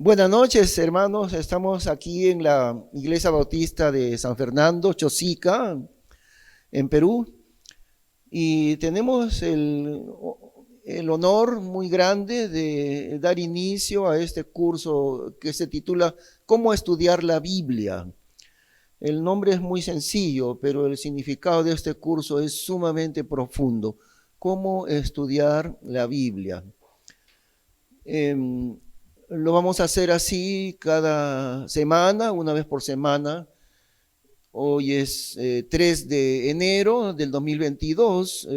Buenas noches, hermanos. Estamos aquí en la Iglesia Bautista de San Fernando, Chosica, en Perú, y tenemos el honor muy grande de dar inicio a este curso que se titula ¿Cómo estudiar la Biblia? El nombre es muy sencillo, pero el significado de este curso es sumamente profundo. ¿Cómo estudiar la Biblia? Lo vamos a hacer así cada semana, una vez por semana. Hoy es 3 de enero del 2022.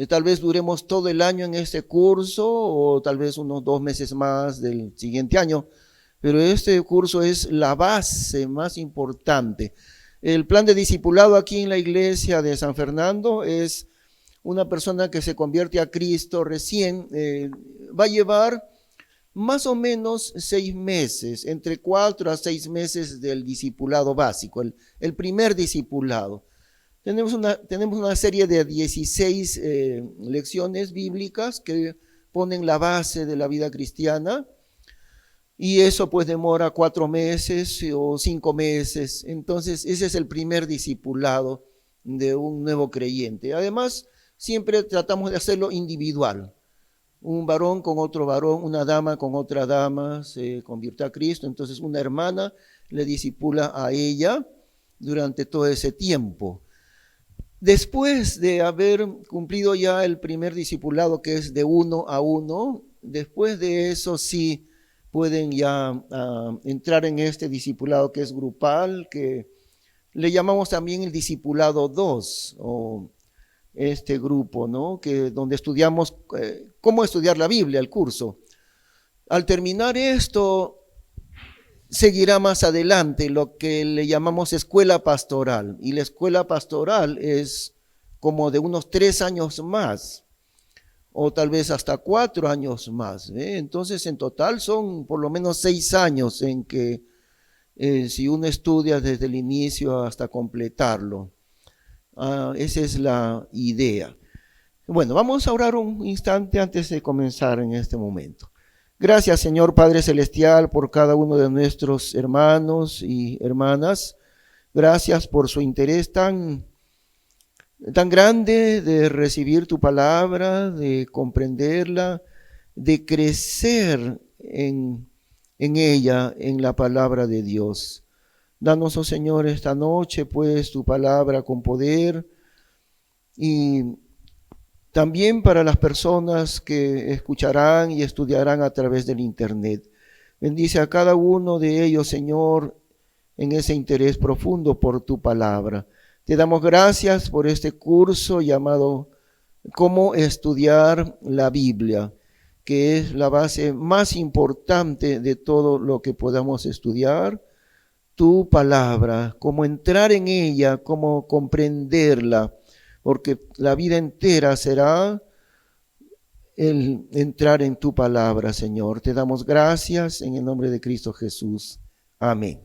Tal vez duremos todo el año en este curso o tal vez unos 2 meses más del siguiente año. Pero este curso es la base más importante. El plan de discipulado aquí en la iglesia de San Fernando es una persona que se convierte a Cristo recién, va a llevar más o menos 6 meses, entre 4 a 6 meses del discipulado básico, el primer discipulado. Tenemos una serie de 16 lecciones bíblicas que ponen la base de la vida cristiana, y eso pues demora 4 meses o 5 meses. Entonces ese es el primer discipulado de un nuevo creyente. Además, siempre tratamos de hacerlo individual. Un varón con otro varón, una dama con otra dama se convierte a Cristo. Entonces una hermana le discipula a ella durante todo ese tiempo. Después de haber cumplido ya el primer discipulado, que es de 1 a 1, después de eso sí pueden ya entrar en este discipulado que es grupal, que le llamamos también el discipulado 2 o este grupo, ¿no? Que donde estudiamos cómo estudiar la Biblia, el curso. Al terminar esto, seguirá más adelante lo que le llamamos escuela pastoral. Y la escuela pastoral es como de unos 3 años más, o tal vez hasta 4 años más. Entonces, en total son por lo menos 6 años en que si uno estudia desde el inicio hasta completarlo. Esa es la idea. Bueno, vamos a orar un instante antes de comenzar en este momento. Gracias, Señor Padre Celestial, por cada uno de nuestros hermanos y hermanas. Gracias por su interés tan grande de recibir tu palabra, de comprenderla, de crecer en ella, en la palabra de Dios. Danos, oh Señor, esta noche, pues, tu palabra con poder, y también para las personas que escucharán y estudiarán a través del internet. Bendice a cada uno de ellos, Señor, en ese interés profundo por tu palabra. Te damos gracias por este curso llamado Cómo estudiar la Biblia, que es la base más importante de todo lo que podamos estudiar. Tu palabra, cómo entrar en ella, cómo comprenderla, porque la vida entera será el entrar en tu palabra, Señor. Te damos gracias en el nombre de Cristo Jesús. Amén.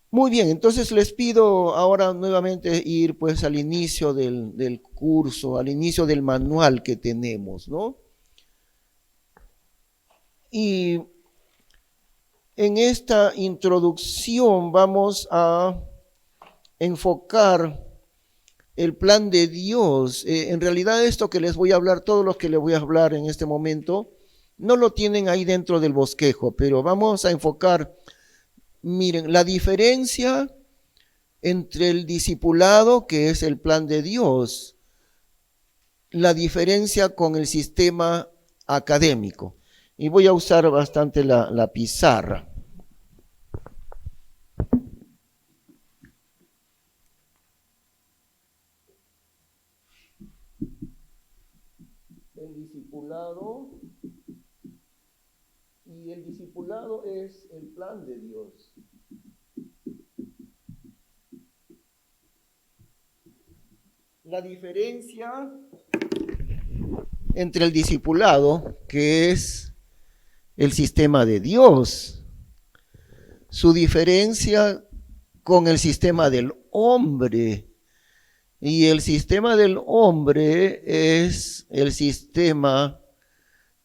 Muy bien, entonces les pido ahora nuevamente ir pues al inicio del curso, al inicio del manual que tenemos, ¿no? Y en esta introducción vamos a enfocar el plan de Dios. En realidad esto que les voy a hablar, todos los que les voy a hablar en este momento, no lo tienen ahí dentro del bosquejo, pero vamos a enfocar, miren, la diferencia entre el discipulado, que es el plan de Dios, la diferencia con el sistema académico. Y voy a usar bastante la pizarra. El discipulado, y el discipulado es el plan de Dios. La diferencia entre el discipulado, que es el sistema de Dios, su diferencia con el sistema del hombre. Y el sistema del hombre es el sistema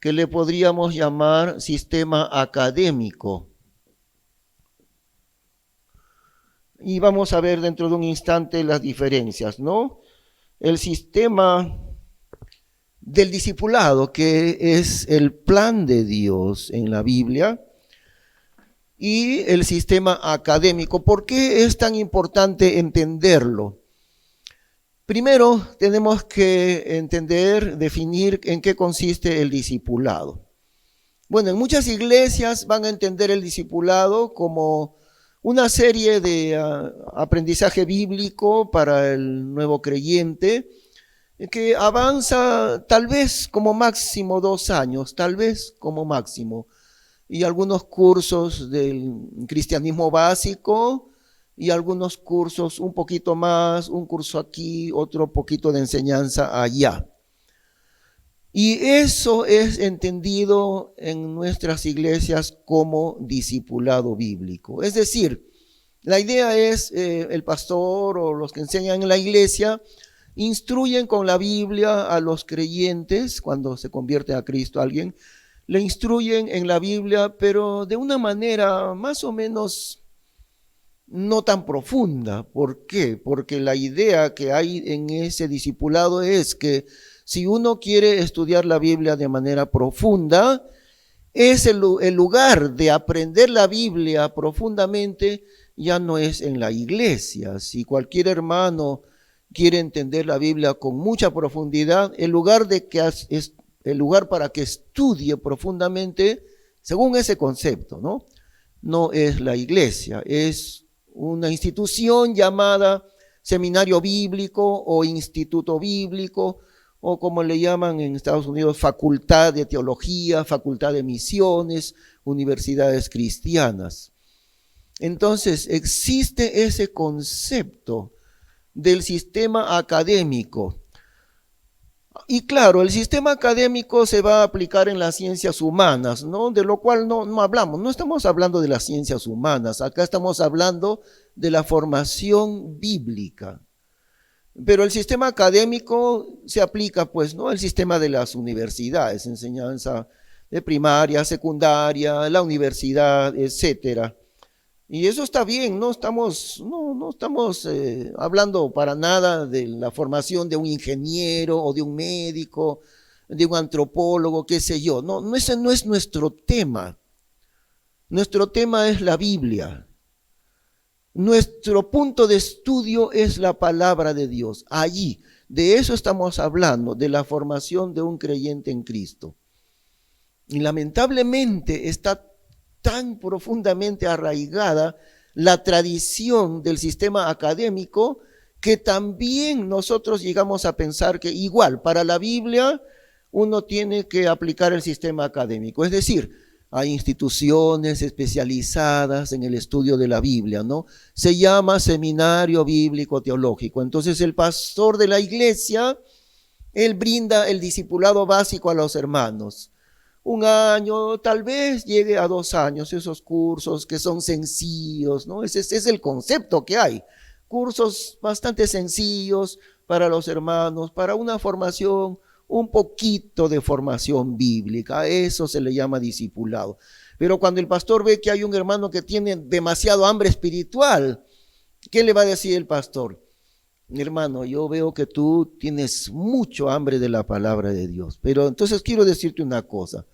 que le podríamos llamar sistema académico. Y vamos a ver dentro de un instante las diferencias, ¿no? El sistema del discipulado, que es el plan de Dios en la Biblia, y el sistema académico. ¿Por qué es tan importante entenderlo? Primero, tenemos que entender, definir en qué consiste el discipulado. Bueno, en muchas iglesias van a entender el discipulado como una serie de aprendizaje bíblico para el nuevo creyente que avanza tal vez como máximo 2 años, tal vez como máximo, y algunos cursos del cristianismo básico y algunos cursos un poquito más, un curso aquí, otro poquito de enseñanza allá. Y eso es entendido en nuestras iglesias como discipulado bíblico. Es decir, la idea es el pastor o los que enseñan en la iglesia instruyen con la Biblia a los creyentes cuando se convierte a Cristo alguien, le instruyen en la Biblia, pero de una manera más o menos no tan profunda. ¿Por qué? Porque la idea que hay en ese discipulado es que si uno quiere estudiar la Biblia de manera profunda, es el lugar de aprender la Biblia profundamente, ya no es en la iglesia. Si cualquier hermano quiere entender la Biblia con mucha profundidad, el lugar para que estudie profundamente, según ese concepto, no es la iglesia, es una institución llamada seminario bíblico o instituto bíblico, o como le llaman en Estados Unidos, facultad de teología, facultad de misiones, universidades cristianas. Entonces, existe ese concepto del sistema académico. Y claro, el sistema académico se va a aplicar en las ciencias humanas, ¿no? De lo cual no hablamos, no estamos hablando de las ciencias humanas, acá estamos hablando de la formación bíblica. Pero el sistema académico se aplica, pues, ¿no? El sistema de las universidades, enseñanza de primaria, secundaria, la universidad, etcétera. Y eso está bien, no estamos hablando para nada de la formación de un ingeniero o de un médico, de un antropólogo, qué sé yo. No, ese no es nuestro tema. Nuestro tema es la Biblia. Nuestro punto de estudio es la palabra de Dios. Allí, de eso estamos hablando, de la formación de un creyente en Cristo. Y lamentablemente está tan profundamente arraigada la tradición del sistema académico que también nosotros llegamos a pensar que igual para la Biblia uno tiene que aplicar el sistema académico. Es decir, hay instituciones especializadas en el estudio de la Biblia, ¿no? Se llama seminario bíblico teológico. Entonces el pastor de la iglesia, él brinda el discipulado básico a los hermanos. 1 año, tal vez llegue a 2 años, esos cursos que son sencillos, ¿no? Ese es el concepto que hay. Cursos bastante sencillos para los hermanos, para una formación, un poquito de formación bíblica, a eso se le llama discipulado. Pero cuando el pastor ve que hay un hermano que tiene demasiado hambre espiritual, ¿qué le va a decir el pastor? Hermano, yo veo que tú tienes mucho hambre de la palabra de Dios, pero entonces quiero decirte una cosa.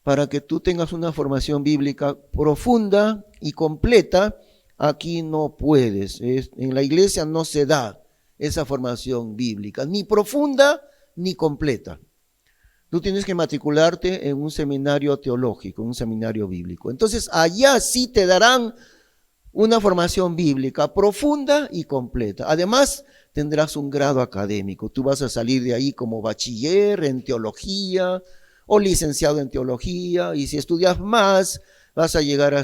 Para que tú tengas una formación bíblica profunda y completa, aquí no puedes. En la iglesia no se da esa formación bíblica, ni profunda ni completa. Tú tienes que matricularte en un seminario teológico, un seminario bíblico. Entonces allá sí te darán una formación bíblica profunda y completa. Además, tendrás un grado académico. Tú vas a salir de ahí como bachiller en teología o licenciado en teología, y si estudias más, vas a llegar a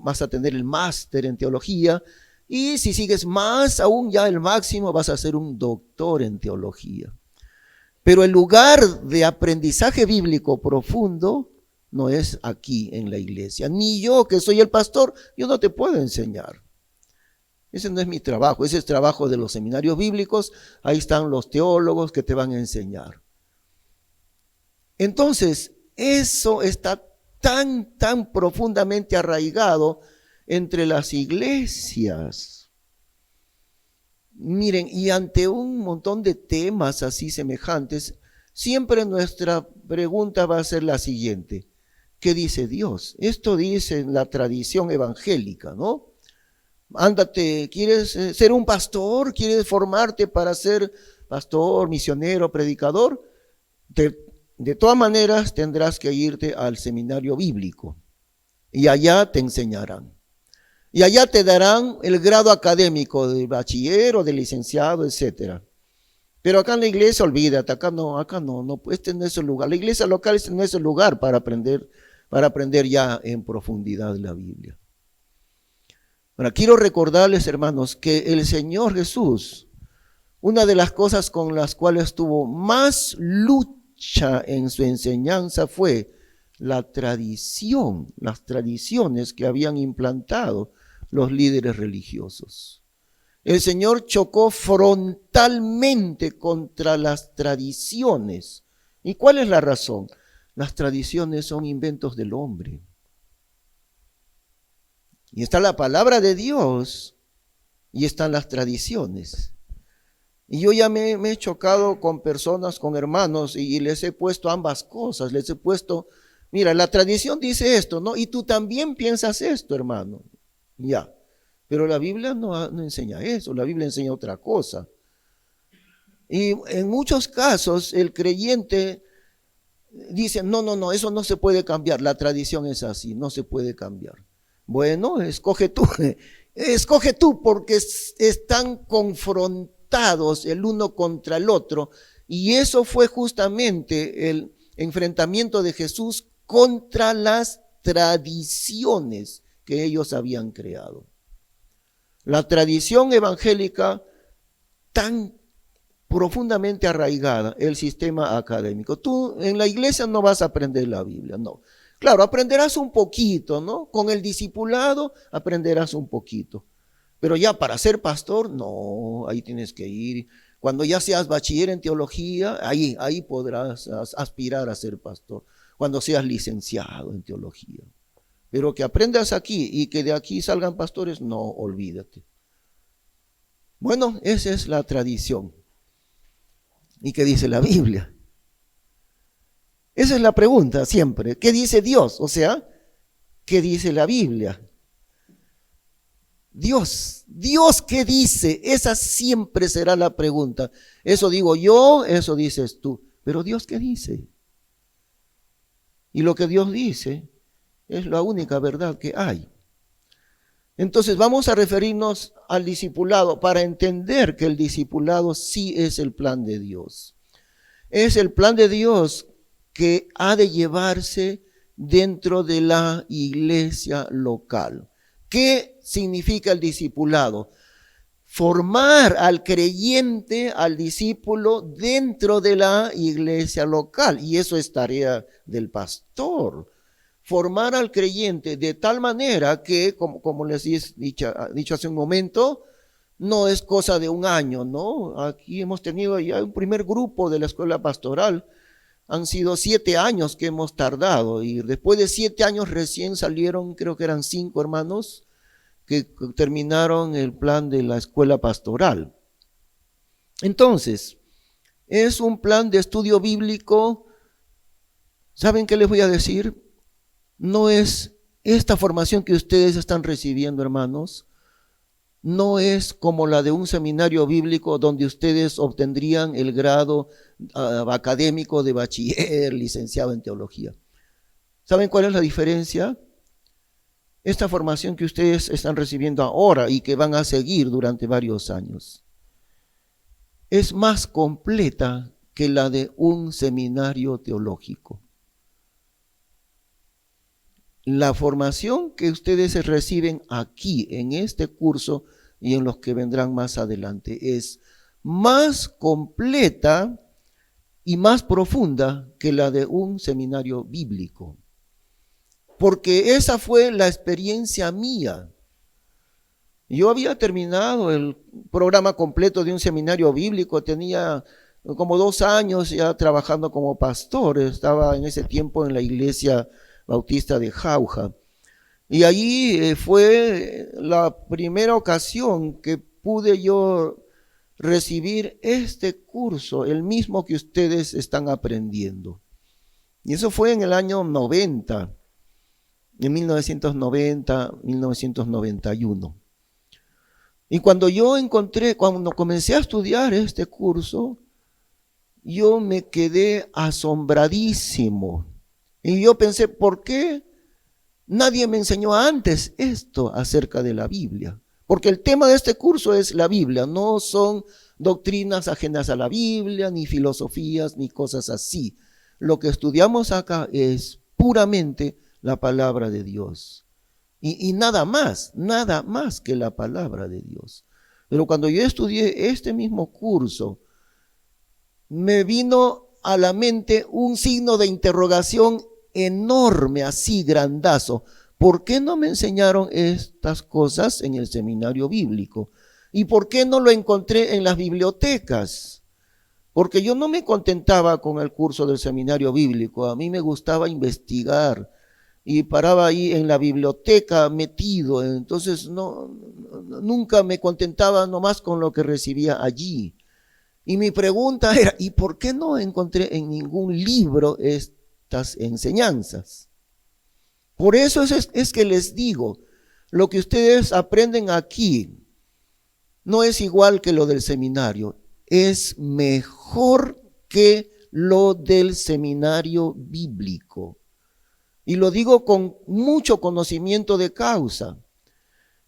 vas a tener el máster en teología, y si sigues más, aún ya el máximo, vas a ser un doctor en teología. Pero el lugar de aprendizaje bíblico profundo no es aquí en la iglesia. Ni yo, que soy el pastor, yo no te puedo enseñar. Ese no es mi trabajo, ese es el trabajo de los seminarios bíblicos. Ahí están los teólogos que te van a enseñar. Entonces, eso está tan profundamente arraigado entre las iglesias. Miren, y ante un montón de temas así semejantes, siempre nuestra pregunta va a ser la siguiente: ¿qué dice Dios? Esto dice la tradición evangélica, ¿no? Ándate, ¿quieres ser un pastor? ¿Quieres formarte para ser pastor, misionero, predicador? De todas maneras tendrás que irte al seminario bíblico y allá te enseñarán. Y allá te darán el grado académico de bachiller o de licenciado, etcétera. Pero acá en la iglesia, olvídate, acá no, este no es el lugar. La iglesia local este no es el lugar para aprender ya en profundidad la Biblia. Ahora, quiero recordarles, hermanos, que el Señor Jesús, una de las cosas con las cuales tuvo más lucha en su enseñanza fue la tradición, las tradiciones que habían implantado los líderes religiosos. El Señor chocó frontalmente contra las tradiciones. ¿Y cuál es la razón? Las tradiciones son inventos del hombre. Y está la palabra de Dios y están las tradiciones. Y yo ya me he chocado con personas, con hermanos, y les he puesto ambas cosas. Les he puesto, mira, la tradición dice esto, ¿no? Y tú también piensas esto, hermano. Ya. Pero la Biblia no enseña eso, la Biblia enseña otra cosa. Y en muchos casos el creyente dice, no, eso no se puede cambiar, la tradición es así, no se puede cambiar. Bueno, escoge tú porque están confrontados el uno contra el otro. Y eso fue justamente el enfrentamiento de Jesús contra las tradiciones que ellos habían creado. La tradición evangélica tan profundamente arraigada, el sistema académico. Tú en la iglesia no vas a aprender la Biblia, no. Claro, aprenderás un poquito, ¿no? Con el discipulado aprenderás un poquito. Pero ya para ser pastor, no, ahí tienes que ir. Cuando ya seas bachiller en teología, ahí podrás aspirar a ser pastor. Cuando seas licenciado en teología. Pero que aprendas aquí y que de aquí salgan pastores, no, olvídate. Bueno, esa es la tradición. ¿Y qué dice la Biblia? Esa es la pregunta siempre. ¿Qué dice Dios? O sea, ¿qué dice la Biblia? Dios, ¿qué dice? Esa siempre será la pregunta. Eso digo yo, eso dices tú. Pero Dios, ¿qué dice? Y lo que Dios dice es la única verdad que hay. Entonces vamos a referirnos al discipulado para entender que el discipulado sí es el plan de Dios. Es el plan de Dios que ha de llevarse dentro de la iglesia local. ¿Qué significa el discipulado? Formar al creyente, al discípulo dentro de la iglesia local. Y eso es tarea del pastor. Formar al creyente de tal manera que, como les he dicho hace un momento, no es cosa de un año, ¿no? Aquí hemos tenido ya un primer grupo de la escuela pastoral. Han sido 7 años que hemos tardado y después de 7 años recién salieron, creo que eran 5 hermanos que terminaron el plan de la escuela pastoral. Entonces, es un plan de estudio bíblico. ¿Saben qué les voy a decir? No es esta formación que ustedes están recibiendo, hermanos, no es como la de un seminario bíblico donde ustedes obtendrían el grado académico de bachiller, licenciado en teología. ¿Saben cuál es la diferencia? Esta formación que ustedes están recibiendo ahora y que van a seguir durante varios años es más completa que la de un seminario teológico. La formación que ustedes reciben aquí en este curso y en los que vendrán más adelante es más completa y más profunda que la de un seminario bíblico. Porque esa fue la experiencia mía. Yo había terminado el programa completo de un seminario bíblico, tenía como 2 años ya trabajando como pastor. Estaba en ese tiempo en la iglesia bautista de Jauja. Y allí fue la primera ocasión que pude yo recibir este curso, el mismo que ustedes están aprendiendo. Y eso fue en el año 90, en 1990, 1991. Y cuando cuando comencé a estudiar este curso, yo me quedé asombradísimo. Y yo pensé, ¿por qué nadie me enseñó antes esto acerca de la Biblia? Porque el tema de este curso es la Biblia, no son doctrinas ajenas a la Biblia, ni filosofías, ni cosas así. Lo que estudiamos acá es puramente la palabra de Dios. Y nada más que la palabra de Dios. Pero cuando yo estudié este mismo curso, me vino a la mente un signo de interrogación enorme, así grandazo. ¿Por qué no me enseñaron estas cosas en el seminario bíblico? ¿Y por qué no lo encontré en las bibliotecas? Porque yo no me contentaba con el curso del seminario bíblico, a mí me gustaba investigar y paraba ahí en la biblioteca metido, entonces nunca me contentaba nomás con lo que recibía allí. Y mi pregunta era, ¿y por qué no encontré en ningún libro estas enseñanzas? Por eso es que les digo, lo que ustedes aprenden aquí no es igual que lo del seminario, es mejor que lo del seminario bíblico. Y lo digo con mucho conocimiento de causa.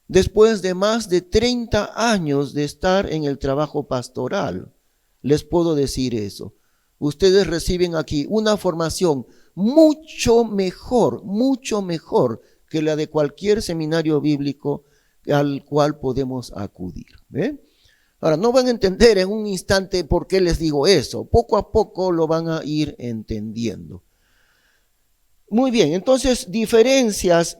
Después de más de 30 años de estar en el trabajo pastoral, les puedo decir eso. Ustedes reciben aquí una formación mucho mejor que la de cualquier seminario bíblico al cual podemos acudir. ¿Ve? Ahora, no van a entender en un instante por qué les digo eso. Poco a poco lo van a ir entendiendo. Muy bien, entonces diferencias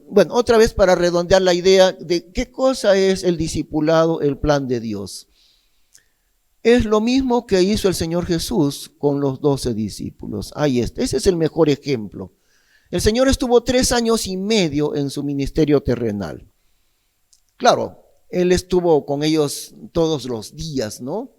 bueno, otra vez para redondear la idea de qué cosa es el discipulado, el plan de Dios. Es lo mismo que hizo el Señor Jesús con los 12 discípulos. Ahí está, ese es el mejor ejemplo. El Señor estuvo 3 años y medio en su ministerio terrenal. Claro, Él estuvo con ellos todos los días, ¿no?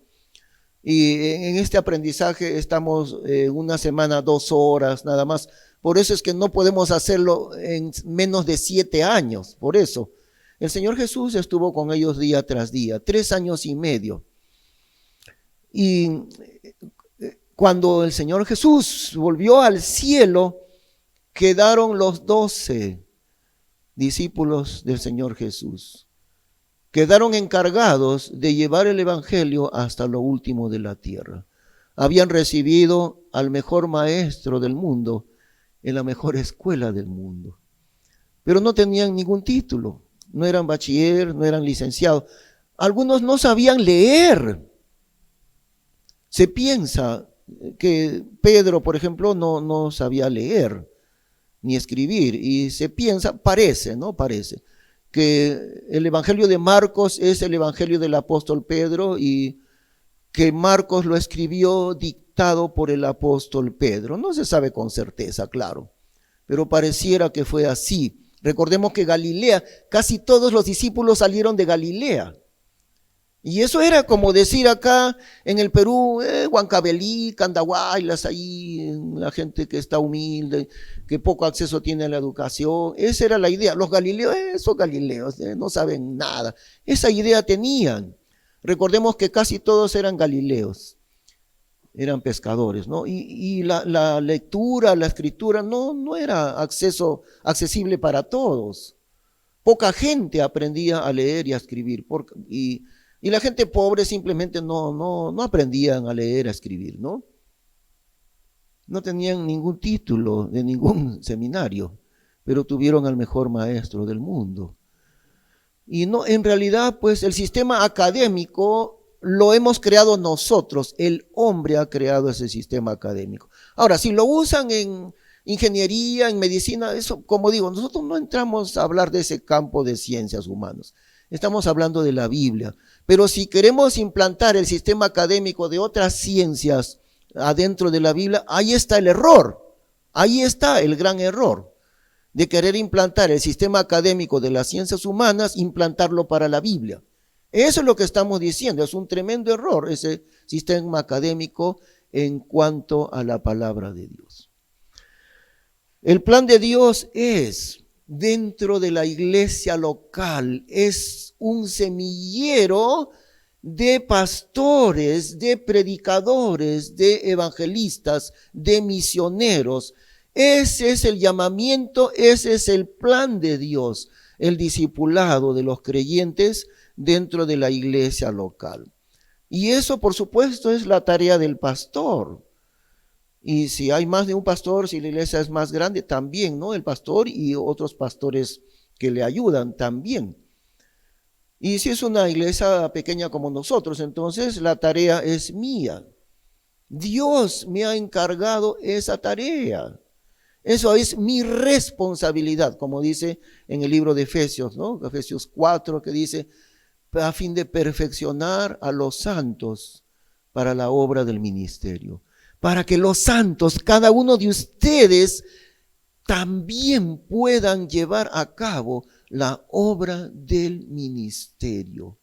Y en este aprendizaje estamos una semana, 2 horas, nada más. Por eso es que no podemos hacerlo en menos de 7 años. Por eso, el Señor Jesús estuvo con ellos día tras día, 3 años y medio. Y cuando el Señor Jesús volvió al cielo, quedaron los 12 discípulos del Señor Jesús. Quedaron encargados de llevar el evangelio hasta lo último de la tierra. Habían recibido al mejor maestro del mundo en la mejor escuela del mundo. Pero no tenían ningún título, no eran bachiller, no eran licenciados. Algunos no sabían leer. Se piensa que Pedro, por ejemplo, no sabía leer ni escribir. Y se piensa, parece que el evangelio de Marcos es el evangelio del apóstol Pedro y que Marcos lo escribió dictado por el apóstol Pedro. No se sabe con certeza, claro, pero pareciera que fue así. Recordemos que Galilea, casi todos los discípulos salieron de Galilea. Y eso era como decir acá en el Perú, Huancavelica, Candahuaylas, ahí la gente que está humilde, que poco acceso tiene a la educación. Esa era la idea. Los galileos, esos galileos, no saben nada. Esa idea tenían. Recordemos que casi todos eran galileos, eran pescadores, ¿no? Y la lectura, la escritura no era accesible para todos. Poca gente aprendía a leer y a escribir. Y la gente pobre simplemente no aprendían a leer, a escribir, ¿no? No tenían ningún título de ningún seminario, pero tuvieron al mejor maestro del mundo. Y no, en realidad, pues el sistema académico lo hemos creado nosotros, el hombre ha creado ese sistema académico. Ahora, si lo usan en ingeniería, en medicina, eso, como digo, nosotros no entramos a hablar de ese campo de ciencias humanas. Estamos hablando de la Biblia. Pero si queremos implantar el sistema académico de otras ciencias adentro de la Biblia, ahí está el error. Ahí está el gran error de querer implantar el sistema académico de las ciencias humanas, implantarlo para la Biblia. Eso es lo que estamos diciendo, es un tremendo error ese sistema académico en cuanto a la palabra de Dios. El plan de Dios es, dentro de la iglesia local, es un semillero de pastores, de predicadores, de evangelistas, de misioneros. Ese es el llamamiento, ese es el plan de Dios, el discipulado de los creyentes dentro de la iglesia local. Y eso, por supuesto, es la tarea del pastor. Y si hay más de un pastor, si la iglesia es más grande, también, ¿no? El pastor y otros pastores que le ayudan también. Y si es una iglesia pequeña como nosotros, entonces la tarea es mía. Dios me ha encargado esa tarea. Eso es mi responsabilidad, como dice en el libro de Efesios, ¿no? Efesios 4, que dice, a fin de perfeccionar a los santos para la obra del ministerio. Para que los santos, cada uno de ustedes, también puedan llevar a cabo la obra del ministerio.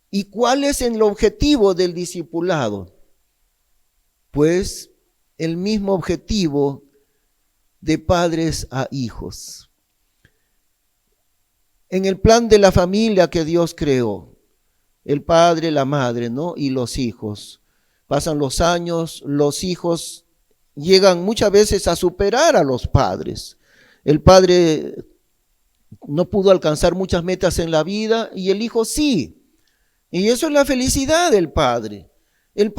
¿Y cuál es el objetivo del discipulado? Pues el mismo objetivo de padres a hijos. En el plan de la familia que Dios creó, el padre, la madre, ¿no? Y los hijos. Pasan los años, los hijos llegan muchas veces a superar a los padres. El padre no pudo alcanzar muchas metas en la vida y el hijo sí. Y eso es la felicidad del padre. El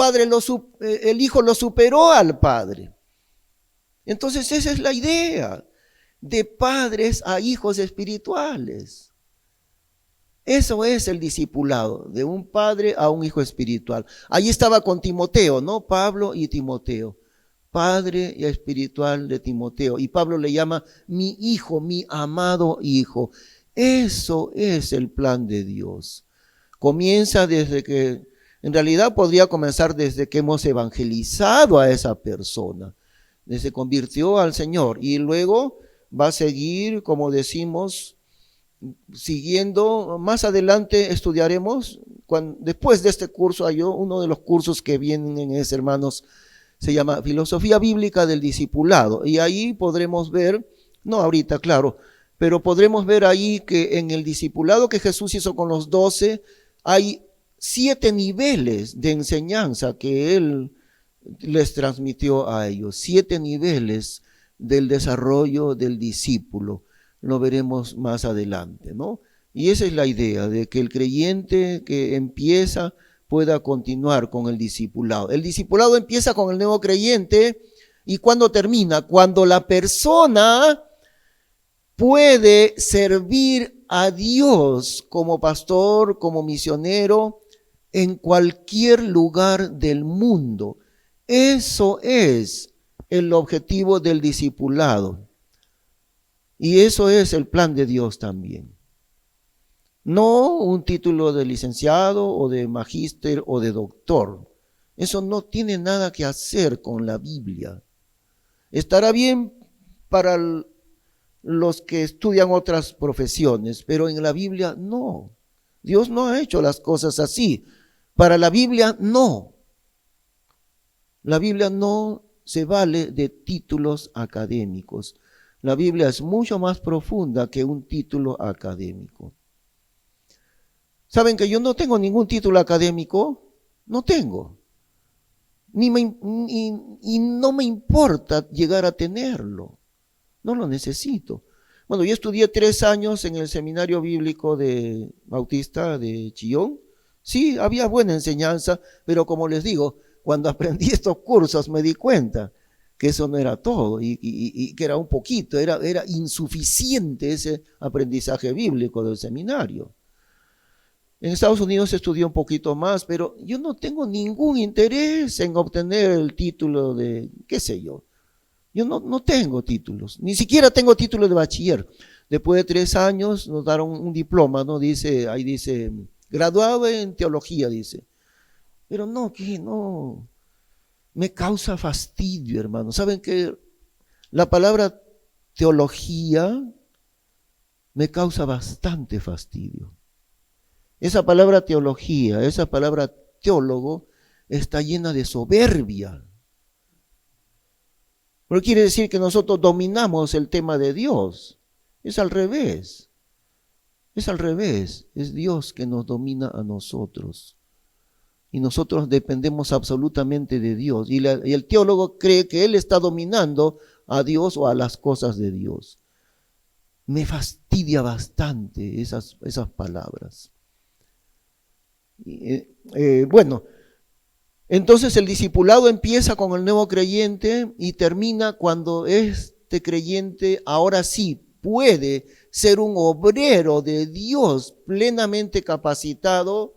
hijo lo superó al padre. Entonces esa es la idea, de padres a hijos espirituales. Eso es el discipulado, de un padre a un hijo espiritual. Ahí estaba con Timoteo, ¿no? Pablo y Timoteo, padre y espiritual de Timoteo. Y Pablo le llama mi hijo, mi amado hijo. Eso es el plan de Dios. Comienza desde que, en realidad podría comenzar desde que hemos evangelizado a esa persona. Se convirtió al Señor y luego va a seguir, como decimos, siguiendo. Más adelante estudiaremos, después de este curso hay uno de los cursos que vienen, hermanos, se llama Filosofía Bíblica del Discipulado, y ahí podremos ver, no ahorita, claro, pero podremos ver ahí que en el discipulado que Jesús hizo con los 12, hay 7 niveles de enseñanza que Él les transmitió a ellos, 7 niveles del desarrollo del discípulo. Lo veremos más adelante, ¿no? Y esa es la idea, de que el creyente que empieza pueda continuar con el discipulado. El discipulado empieza con el nuevo creyente, ¿y cuándo termina? Cuando la persona puede servir a Dios como pastor, como misionero, en cualquier lugar del mundo. Eso es el objetivo del discipulado. Y eso es el plan de Dios también. No un título de licenciado o de magíster o de doctor. Eso no tiene nada que hacer con la Biblia. Estará bien para los que estudian otras profesiones, pero en la Biblia no. Dios no ha hecho las cosas así. Para la Biblia no. La Biblia no se vale de títulos académicos. La Biblia es mucho más profunda que un título académico. ¿Saben que yo no tengo ningún título académico? No tengo. Y no me importa llegar a tenerlo. No lo necesito. Bueno, yo estudié 3 años en el seminario bíblico de Bautista de Chillón. Sí, había buena enseñanza, pero como les digo, cuando aprendí estos cursos me di cuenta que eso no era todo y que era un poquito, era insuficiente ese aprendizaje bíblico del seminario. En Estados Unidos se estudió un poquito más, pero yo no tengo ningún interés en obtener el título de, qué sé yo. Yo no tengo títulos, ni siquiera tengo título de bachiller. Después de 3 años nos daron un diploma, ¿no? Ahí dice, graduado en teología, dice. Pero no, que no, me causa fastidio, hermano. ¿Saben qué? La palabra teología me causa bastante fastidio. Esa palabra teología, esa palabra teólogo, está llena de soberbia. No quiere decir que nosotros dominamos el tema de Dios. Es al revés. Es al revés. Es Dios que nos domina a nosotros. Y nosotros dependemos absolutamente de Dios. Y el teólogo cree que él está dominando a Dios o a las cosas de Dios. Me fastidia bastante esas palabras. Bueno, entonces el discipulado empieza con el nuevo creyente y termina cuando este creyente ahora sí puede ser un obrero de Dios plenamente capacitado,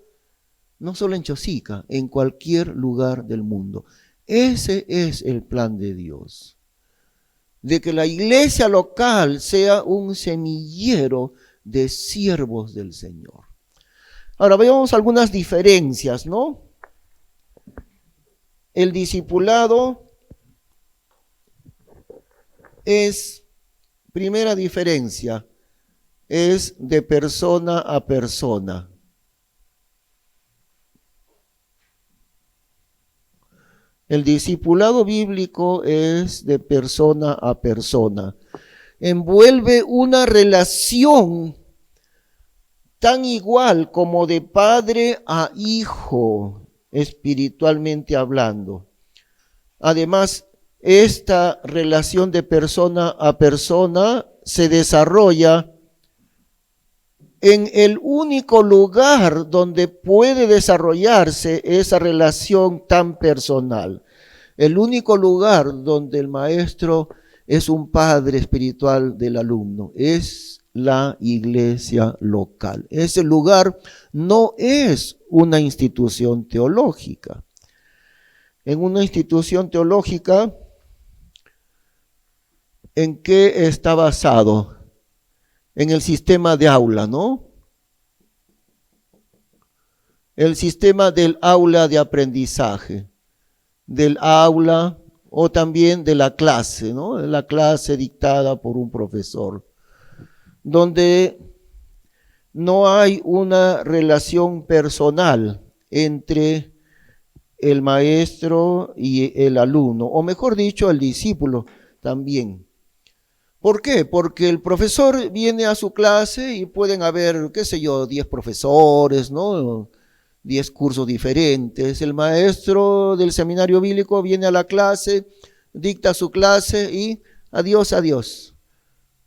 no solo en Chosica, en cualquier lugar del mundo. Ese es el plan de Dios, de que la iglesia local sea un semillero de siervos del Señor. Ahora veamos algunas diferencias, ¿no? El discipulado es, primera diferencia, es de persona a persona. El discipulado bíblico es de persona a persona. Envuelve una relación tan igual como de padre a hijo, espiritualmente hablando. Además, esta relación de persona a persona se desarrolla en el único lugar donde puede desarrollarse esa relación tan personal. El único lugar donde el maestro es un padre espiritual del alumno es la iglesia local. Ese lugar no es una institución teológica. En una institución teológica, ¿en qué está basado? En el sistema de aula, ¿no? El sistema del aula de aprendizaje, del aula o también de la clase, ¿no? La clase dictada por un profesor, donde no hay una relación personal entre el maestro y el alumno, o mejor dicho, el discípulo también. ¿Por qué? Porque el profesor viene a su clase y pueden haber, qué sé yo, 10 profesores, ¿no? 10 cursos diferentes. El maestro del seminario bíblico viene a la clase, dicta su clase y adiós, adiós.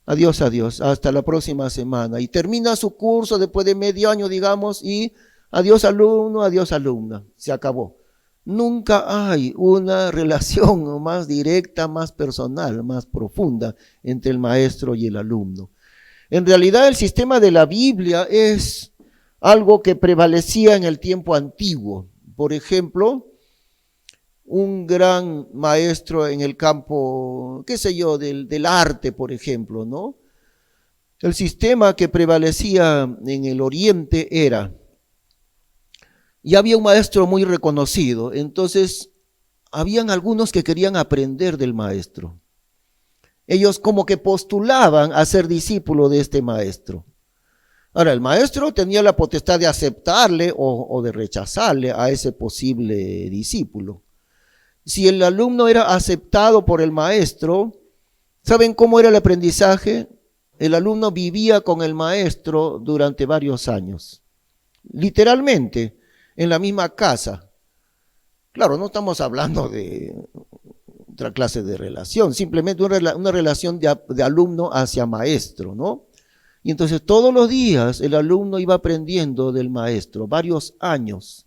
Adiós, adiós, hasta la próxima semana. Y termina su curso después de medio año, digamos, y adiós alumno, adiós alumna. Se acabó. Nunca hay una relación más directa, más personal, más profunda entre el maestro y el alumno. En realidad el sistema de la Biblia es algo que prevalecía en el tiempo antiguo. Por ejemplo, un gran maestro en el campo, qué sé yo, del arte, por ejemplo, ¿no? El sistema que prevalecía en el Oriente era, y había un maestro muy reconocido, entonces habían algunos que querían aprender del maestro. Ellos como que postulaban a ser discípulo de este maestro. Ahora, el maestro tenía la potestad de aceptarle o de rechazarle a ese posible discípulo. Si el alumno era aceptado por el maestro, ¿saben cómo era el aprendizaje? El alumno vivía con el maestro durante varios años, literalmente, en la misma casa. Claro, no estamos hablando de otra clase de relación, simplemente una relación de alumno hacia maestro, ¿no? Y entonces todos los días el alumno iba aprendiendo del maestro, varios años.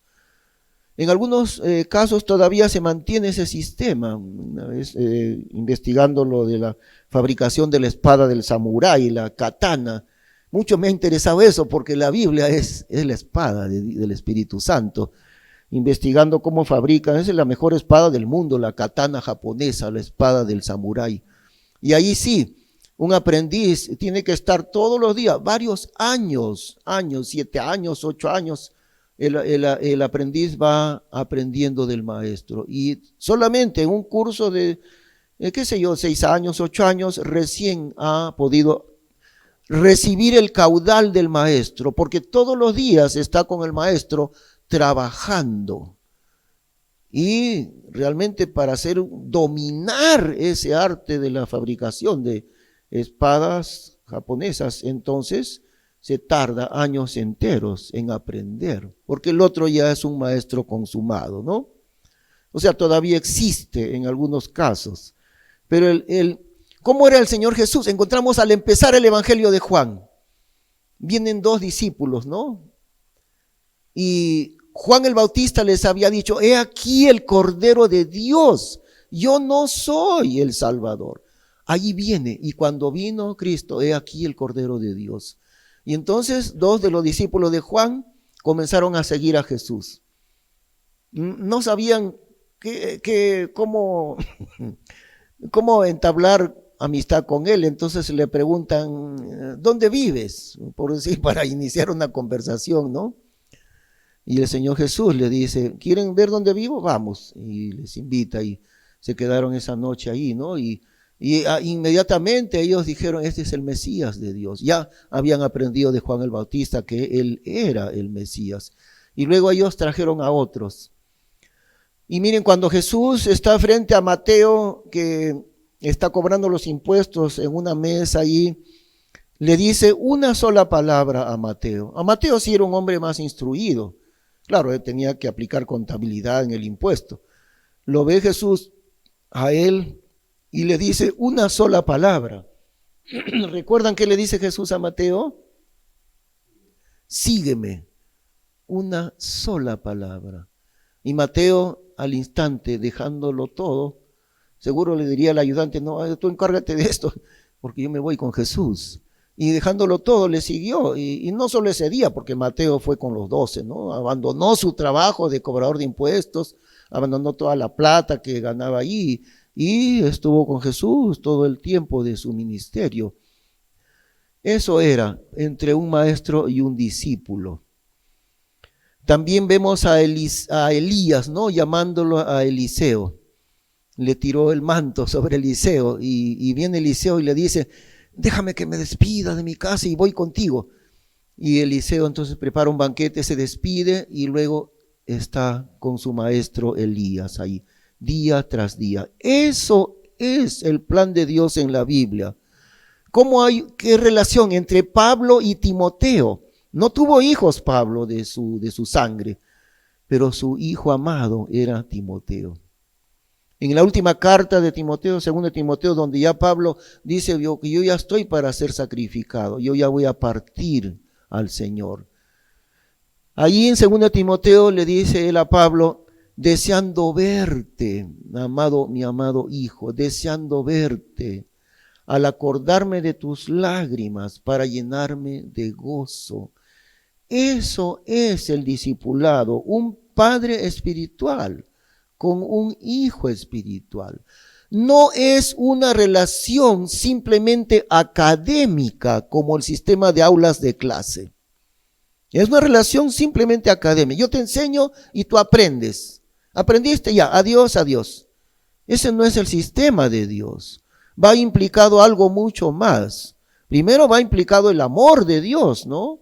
En algunos casos todavía se mantiene ese sistema. Una vez investigando lo de la fabricación de la espada del samurái, la katana, mucho me ha interesado eso porque la Biblia es la espada del Espíritu Santo. Investigando cómo fabrican, esa es la mejor espada del mundo, la katana japonesa, la espada del samurái. Y ahí sí, Un aprendiz tiene que estar todos los días, varios años, 7 años, 8 años, el aprendiz va aprendiendo del maestro. Y solamente en un curso de, 6 años, 8 años, recién ha podido recibir el caudal del maestro, porque todos los días está con el maestro trabajando. Y realmente para dominar ese arte de la fabricación de espadas japonesas, entonces se tarda años enteros en aprender, porque el otro ya es un maestro consumado, ¿no? O sea, todavía existe en algunos casos. Pero ¿cómo era el Señor Jesús? Encontramos al empezar el Evangelio de Juan. Vienen 2 discípulos, ¿no? Y Juan el Bautista les había dicho, he aquí el Cordero de Dios, yo no soy el Salvador. Allí viene, y cuando vino Cristo, he aquí el Cordero de Dios. Y entonces 2 de los discípulos de Juan comenzaron a seguir a Jesús. No sabían cómo entablar amistad con él, entonces le preguntan, ¿dónde vives? Por decir, para iniciar una conversación, ¿no? Y el Señor Jesús le dice, ¿quieren ver dónde vivo? Vamos. Y les invita y se quedaron esa noche ahí, ¿no? Y inmediatamente ellos dijeron, este es el Mesías de Dios. Ya habían aprendido de Juan el Bautista que él era el Mesías. Y luego ellos trajeron a otros. Y miren, cuando Jesús está frente a Mateo, que está cobrando los impuestos en una mesa ahí, le dice una sola palabra a Mateo. A Mateo sí era un hombre más instruido. Claro, él tenía que aplicar contabilidad en el impuesto. Lo ve Jesús a él y le dice una sola palabra. ¿Recuerdan qué le dice Jesús a Mateo? Sígueme. Una sola palabra. Y Mateo, al instante, dejándolo todo, seguro le diría al ayudante, no, tú encárgate de esto, porque yo me voy con Jesús. Y dejándolo todo, le siguió. Y no solo ese día, porque Mateo fue con los 12, ¿no? Abandonó su trabajo de cobrador de impuestos, abandonó toda la plata que ganaba allí y estuvo con Jesús todo el tiempo de su ministerio. Eso era entre un maestro y un discípulo. También vemos a Elías, ¿no? Llamándolo a Eliseo. Le tiró el manto sobre Eliseo y viene Eliseo y le dice, déjame que me despida de mi casa y voy contigo. Y Eliseo entonces prepara un banquete, se despide y luego está con su maestro Elías ahí, día tras día. Eso es el plan de Dios en la Biblia. ¿Qué relación entre Pablo y Timoteo? No tuvo hijos Pablo de su sangre, pero su hijo amado era Timoteo. En la última carta de Timoteo, 2 Timoteo, donde ya Pablo dice que yo ya estoy para ser sacrificado, yo ya voy a partir al Señor. Allí en 2 Timoteo le dice él a Pablo, deseando verte, mi amado hijo, deseando verte, al acordarme de tus lágrimas para llenarme de gozo. Eso es el discipulado, un padre espiritual con un hijo espiritual. No es una relación simplemente académica como el sistema de aulas de clase. Es una relación simplemente académica. Yo te enseño y tú aprendes. Aprendiste ya, adiós, adiós. Ese no es el sistema de Dios. Va implicado algo mucho más. Primero va implicado el amor de Dios, ¿no?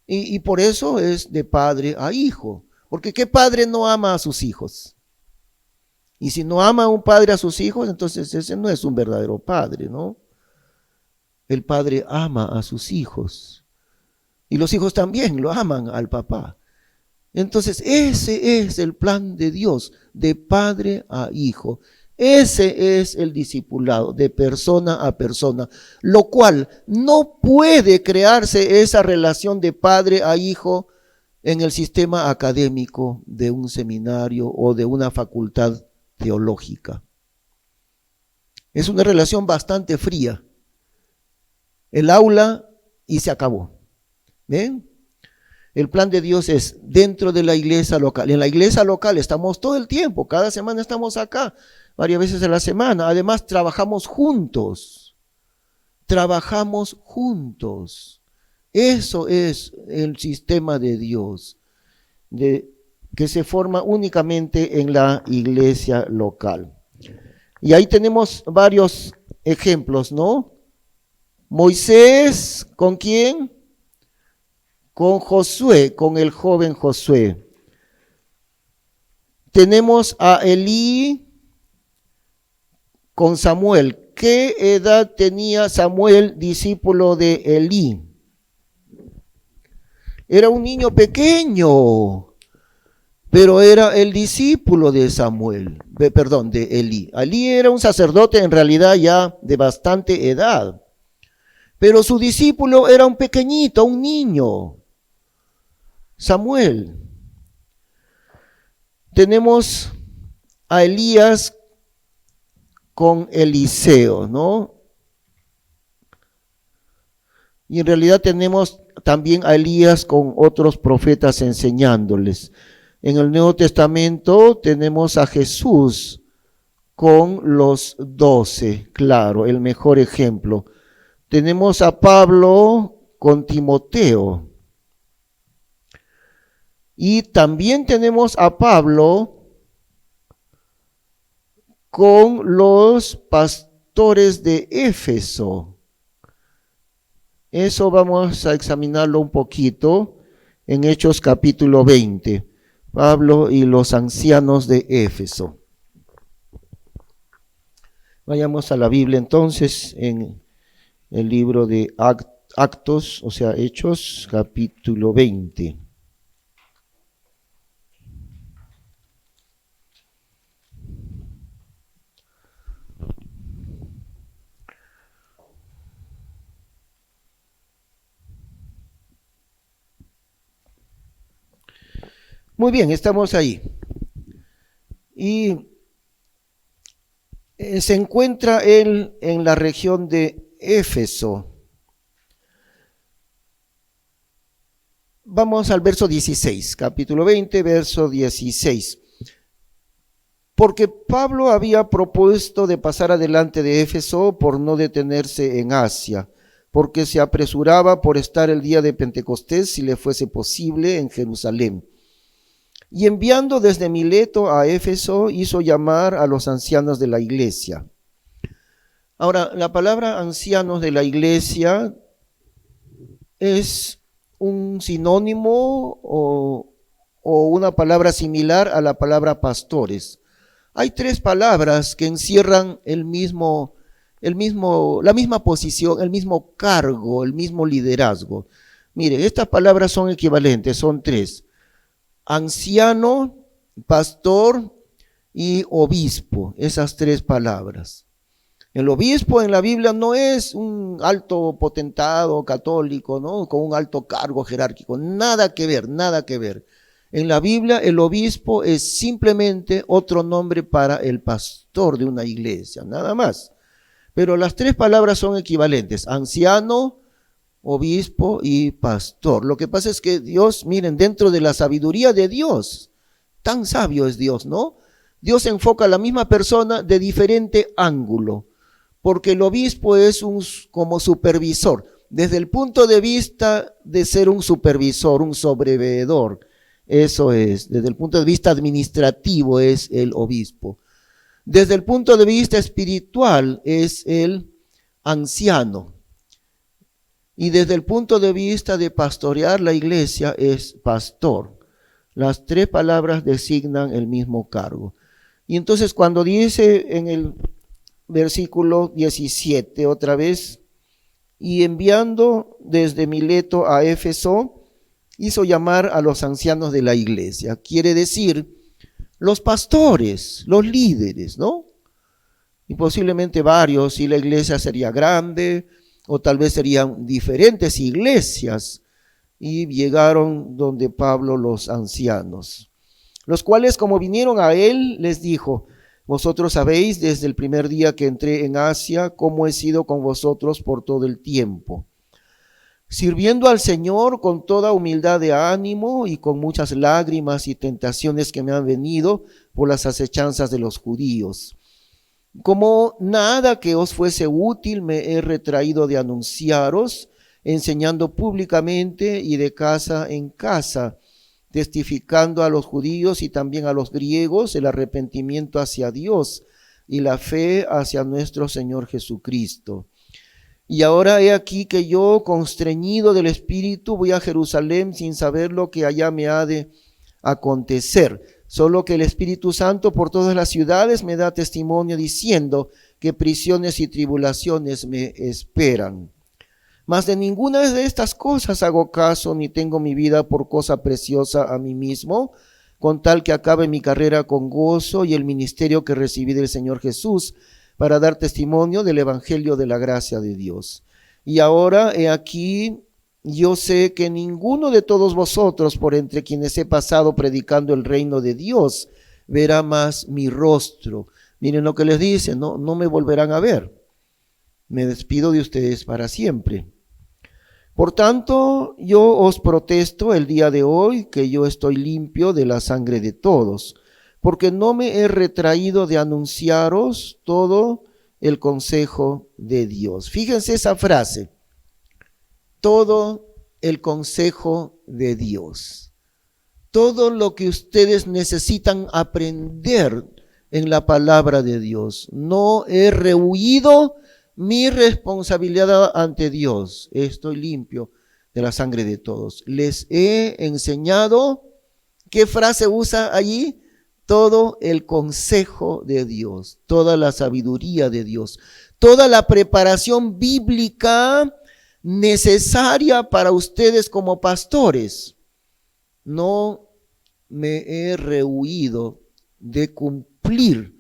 Y por eso es de padre a hijo. Porque ¿qué padre no ama a sus hijos? Y si no ama a un padre a sus hijos, entonces ese no es un verdadero padre, ¿no? El padre ama a sus hijos. Y los hijos también lo aman al papá. Entonces ese es el plan de Dios, de padre a hijo. Ese es el discipulado, de persona a persona. Lo cual no puede crearse esa relación de padre a hijo en el sistema académico de un seminario o de una facultad teológica. Es una relación bastante fría. El aula y se acabó. ¿Ven? El plan de Dios es dentro de la iglesia local. En la iglesia local estamos todo el tiempo, cada semana estamos acá, varias veces a la semana. Además trabajamos juntos. trabajamos juntos. Eso es el sistema de Dios, que se forma únicamente en la iglesia local. Y ahí tenemos varios ejemplos, ¿no? Moisés, ¿con quién? Con Josué, con el joven Josué. Tenemos a Elí con Samuel. ¿Qué edad tenía Samuel, discípulo de Elí? Era un niño pequeño, pero era el discípulo de Samuel, de Elí. Elí era un sacerdote en realidad ya de bastante edad, pero su discípulo era un pequeñito, un niño, Samuel. Tenemos a Elías con Eliseo, ¿no? Y en realidad tenemos también a Elías con otros profetas enseñándoles. En el Nuevo Testamento tenemos a Jesús con los 12, claro, el mejor ejemplo. Tenemos a Pablo con Timoteo. Y también tenemos a Pablo con los pastores de Éfeso. Eso vamos a examinarlo un poquito en Hechos capítulo 20. Pablo y los ancianos de Éfeso. Vayamos a la Biblia entonces en el libro de Actos, o sea, Hechos capítulo 20. Muy bien, estamos ahí. Y se encuentra él en la región de Éfeso. Vamos al verso 16, capítulo 20, verso 16. Porque Pablo había propuesto de pasar adelante de Éfeso por no detenerse en Asia, porque se apresuraba por estar el día de Pentecostés, si le fuese posible, en Jerusalén. Y enviando desde Mileto a Éfeso, hizo llamar a los ancianos de la iglesia. Ahora, la palabra ancianos de la iglesia es un sinónimo o una palabra similar a la palabra pastores. Hay tres palabras que encierran la misma posición, el mismo cargo, el mismo liderazgo. Miren, estas palabras son equivalentes, son tres: anciano, pastor y obispo, esas tres palabras. El obispo en la Biblia no es un alto potentado católico, ¿no? Con un alto cargo jerárquico, nada que ver, nada que ver. En la Biblia el obispo es simplemente otro nombre para el pastor de una iglesia, nada más. Pero las tres palabras son equivalentes: anciano, obispo y pastor. Lo que pasa es que Dios, miren, dentro de la sabiduría de Dios, tan sabio es Dios, ¿no? Dios enfoca a la misma persona de diferente ángulo, porque el obispo es como supervisor, desde el punto de vista de ser un supervisor, un sobreveedor. Eso es, desde el punto de vista administrativo es el obispo. Desde el punto de vista espiritual es el anciano. Y desde el punto de vista de pastorear la iglesia es pastor. Las tres palabras designan el mismo cargo. Y entonces cuando dice en el versículo 17 otra vez, y enviando desde Mileto a Éfeso, hizo llamar a los ancianos de la iglesia. Quiere decir, los pastores, los líderes, ¿no? Y posiblemente varios, si la iglesia sería grande, o tal vez serían diferentes iglesias, y llegaron donde Pablo los ancianos, los cuales, como vinieron a él, les dijo: vosotros sabéis desde el primer día que entré en Asia cómo he sido con vosotros por todo el tiempo, sirviendo al Señor con toda humildad de ánimo y con muchas lágrimas y tentaciones que me han venido por las acechanzas de los judíos. Como nada que os fuese útil me he retraído de anunciaros, enseñando públicamente y de casa en casa, testificando a los judíos y también a los griegos el arrepentimiento hacia Dios y la fe hacia nuestro Señor Jesucristo. Y ahora he aquí que yo, constreñido del Espíritu, voy a Jerusalén sin saber lo que allá me ha de acontecer. Solo que el Espíritu Santo por todas las ciudades me da testimonio diciendo que prisiones y tribulaciones me esperan. Mas de ninguna de estas cosas hago caso, ni tengo mi vida por cosa preciosa a mí mismo, con tal que acabe mi carrera con gozo y el ministerio que recibí del Señor Jesús, para dar testimonio del evangelio de la gracia de Dios. Y ahora he aquí, yo sé que ninguno de todos vosotros, por entre quienes he pasado predicando el reino de Dios, verá más mi rostro. Miren lo que les dice, no me volverán a ver. Me despido de ustedes para siempre. Por tanto, yo os protesto el día de hoy que yo estoy limpio de la sangre de todos, porque no me he retraído de anunciaros todo el consejo de Dios. Fíjense esa frase, todo el consejo de Dios. Todo lo que ustedes necesitan aprender en la palabra de Dios. No he rehuido mi responsabilidad ante Dios. Estoy limpio de la sangre de todos. Les he enseñado, ¿qué frase usa allí? Todo el consejo de Dios, toda la sabiduría de Dios, toda la preparación bíblica necesaria para ustedes como pastores. No me he rehuido de cumplir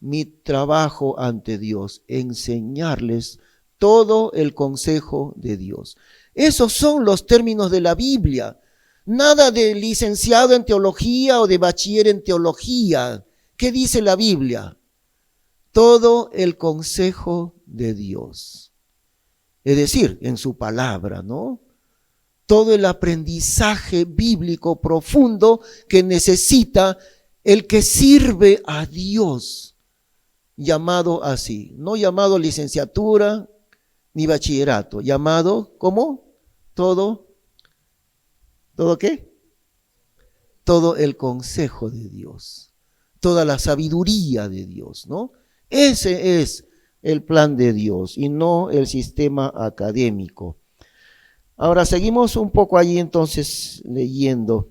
mi trabajo ante Dios, enseñarles todo el consejo de Dios. Esos son los términos de la Biblia. Nada de licenciado en teología o de bachiller en teología. ¿Qué dice la Biblia? Todo el consejo de Dios. Es decir, en su palabra, ¿no? Todo el aprendizaje bíblico profundo que necesita el que sirve a Dios, llamado así, no llamado licenciatura ni bachillerato, llamado ¿cómo? ¿Todo qué? Todo el consejo de Dios, toda la sabiduría de Dios, ¿no? Ese es el plan de Dios y no el sistema académico. Ahora seguimos un poco allí entonces leyendo.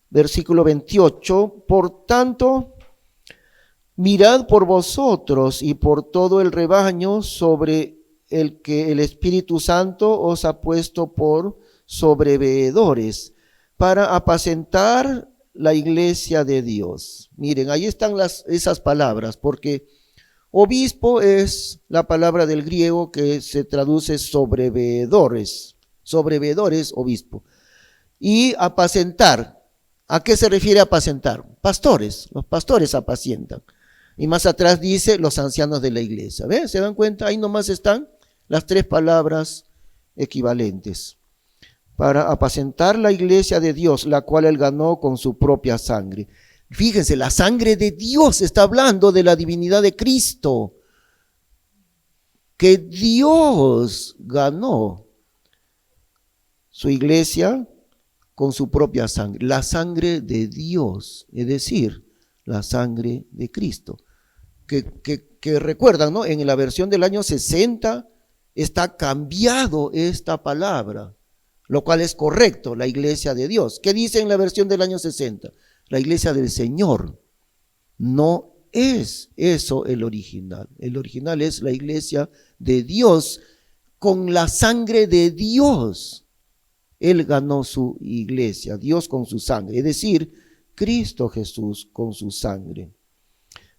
Versículo 28, por tanto, mirad por vosotros y por todo el rebaño sobre el que el Espíritu Santo os ha puesto por sobreveedores, para apacentar la iglesia de Dios. Miren, ahí están esas palabras, porque obispo es la palabra del griego que se traduce sobreveedores, obispo. Y apacentar, ¿a qué se refiere apacentar? Pastores, los pastores apacientan. Y más atrás dice los ancianos de la iglesia. ¿Ven? ¿Se dan cuenta? Ahí nomás están las tres palabras equivalentes. Para apacentar la iglesia de Dios, la cual él ganó con su propia sangre. Fíjense, la sangre de Dios está hablando de la divinidad de Cristo, que Dios ganó su iglesia con su propia sangre, la sangre de Dios, es decir, la sangre de Cristo. Que recuerdan, ¿no? En la versión del año 60 está cambiado esta palabra, lo cual es correcto, la iglesia de Dios. ¿Qué dice en la versión del año 60? La iglesia del Señor. No es eso el original. El original es la iglesia de Dios con la sangre de Dios. Él ganó su iglesia, Dios con su sangre, es decir, Cristo Jesús con su sangre.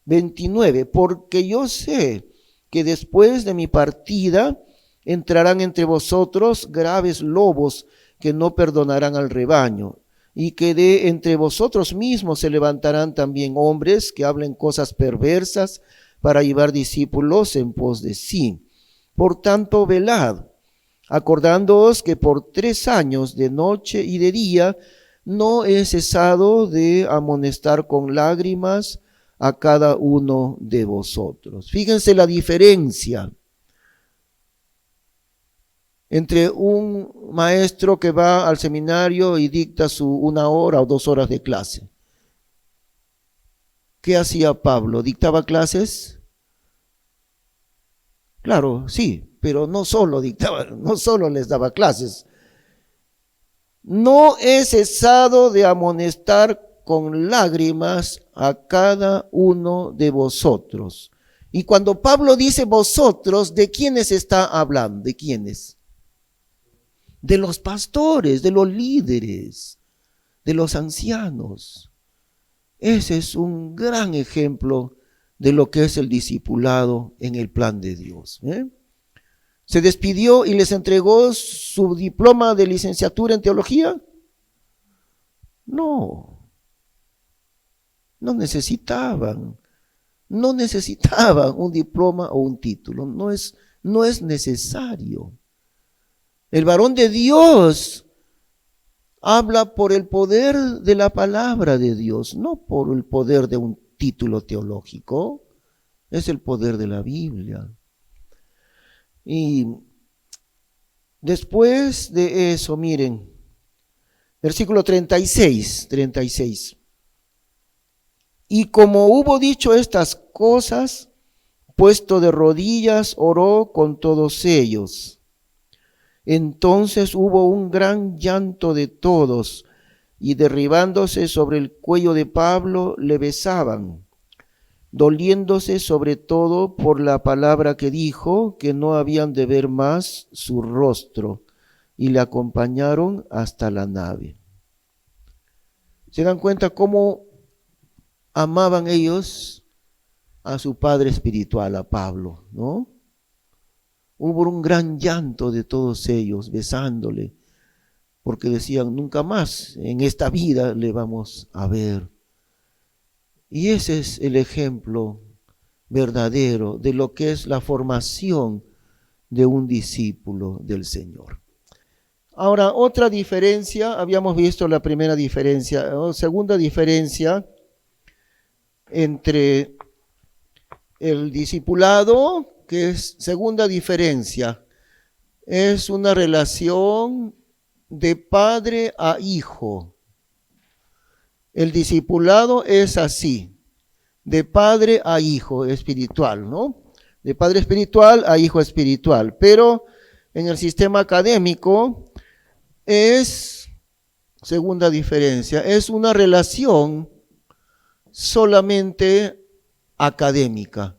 29, porque yo sé que después de mi partida entrarán entre vosotros graves lobos que no perdonarán al rebaño, y que de entre vosotros mismos se levantarán también hombres que hablen cosas perversas para llevar discípulos en pos de sí. Por tanto, velad, acordándoos que por 3 años de noche y de día no he cesado de amonestar con lágrimas a cada uno de vosotros. Fíjense la diferencia entre un maestro que va al seminario y dicta su 1 hora o 2 horas de clase. ¿Qué hacía Pablo? ¿Dictaba clases? Claro, sí, pero no solo dictaba, no solo les daba clases. No he cesado de amonestar con lágrimas a cada uno de vosotros. Y cuando Pablo dice vosotros, ¿de quiénes está hablando? ¿De quiénes? De los pastores, de los líderes, de los ancianos. Ese es un gran ejemplo de lo que es el discipulado en el plan de Dios. ¿Se despidió y les entregó su diploma de licenciatura en teología? No, no necesitaban un diploma o un título, no es necesario. El varón de Dios habla por el poder de la palabra de Dios, no por el poder de un título teológico, es el poder de la Biblia. Y después de eso, miren, versículo 36. Y como hubo dicho estas cosas, puesto de rodillas, oró con todos ellos. Entonces hubo un gran llanto de todos, y derribándose sobre el cuello de Pablo, le besaban, doliéndose sobre todo por la palabra que dijo, que no habían de ver más su rostro, y le acompañaron hasta la nave. ¿Se dan cuenta cómo amaban ellos a su padre espiritual, a Pablo, no? Hubo un gran llanto de todos ellos, besándole, porque decían, nunca más en esta vida le vamos a ver. Y ese es el ejemplo verdadero de lo que es la formación de un discípulo del Señor. Ahora, otra diferencia, habíamos visto la primera diferencia, segunda diferencia entre el discipulado, que es segunda diferencia, es una relación de padre a hijo. El discipulado es así, de padre a hijo espiritual, ¿no? De padre espiritual a hijo espiritual. Pero en el sistema académico es, segunda diferencia, es una relación solamente académica.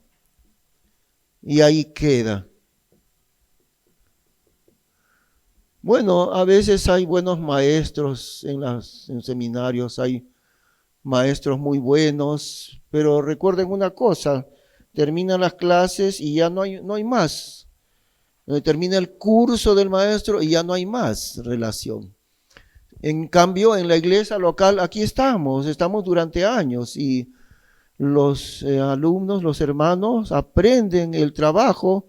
Y ahí queda. Bueno, a veces hay buenos maestros en seminarios, hay maestros muy buenos, pero recuerden una cosa, terminan las clases y ya no hay más. Termina el curso del maestro y ya no hay más relación. En cambio, en la iglesia local, aquí estamos durante años y los alumnos, los hermanos, aprenden el trabajo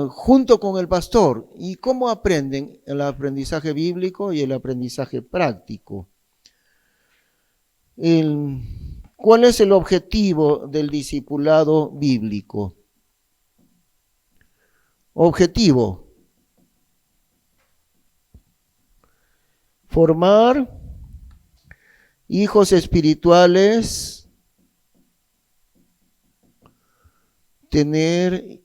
junto con el pastor. ¿Y cómo aprenden? El aprendizaje bíblico y el aprendizaje práctico. ¿Cuál es el objetivo del discipulado bíblico? Objetivo: formar hijos espirituales,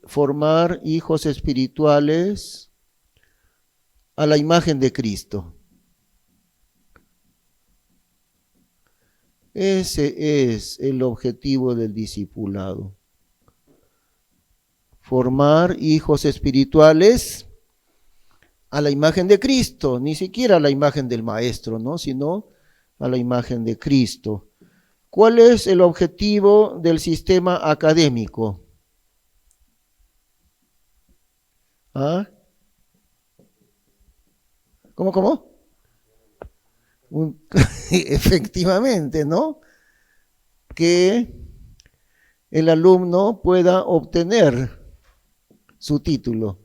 formar hijos espirituales a la imagen de Cristo. Ese es el objetivo del discipulado. Formar hijos espirituales a la imagen de Cristo, ni siquiera a la imagen del maestro, ¿no? Sino a la imagen de Cristo. ¿Cuál es el objetivo del sistema académico? ¿Ah? ¿Cómo? Efectivamente, ¿no? Que el alumno pueda obtener su título.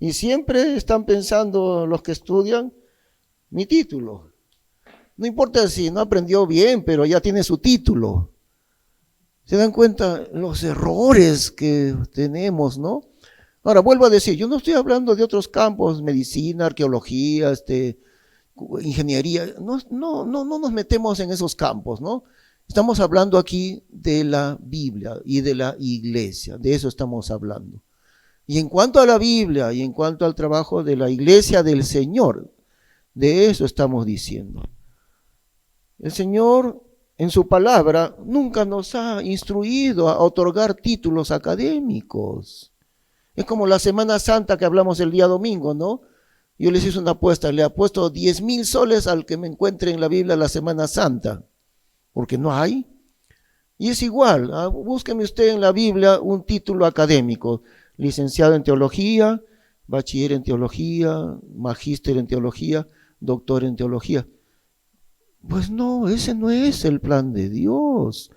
Y siempre están pensando los que estudian, mi título. No importa si no aprendió bien, pero ya tiene su título. ¿Se dan cuenta los errores que tenemos, no? Ahora, vuelvo a decir, yo no estoy hablando de otros campos, medicina, arqueología, ingeniería. No nos metemos en esos campos, ¿no? Estamos hablando aquí de la Biblia y de la iglesia, de eso estamos hablando. Y en cuanto a la Biblia y en cuanto al trabajo de la iglesia del Señor, de eso estamos diciendo. El Señor en su palabra nunca nos ha instruido a otorgar títulos académicos. Es como la Semana Santa que hablamos el día domingo, ¿no? Yo les hice una apuesta, le apuesto 10,000 soles al que me encuentre en la Biblia la Semana Santa, porque no hay. Y es igual, búsqueme usted en la Biblia un título académico, licenciado en teología, bachiller en teología, magíster en teología, doctor en teología. Pues no, ese no es el plan de Dios.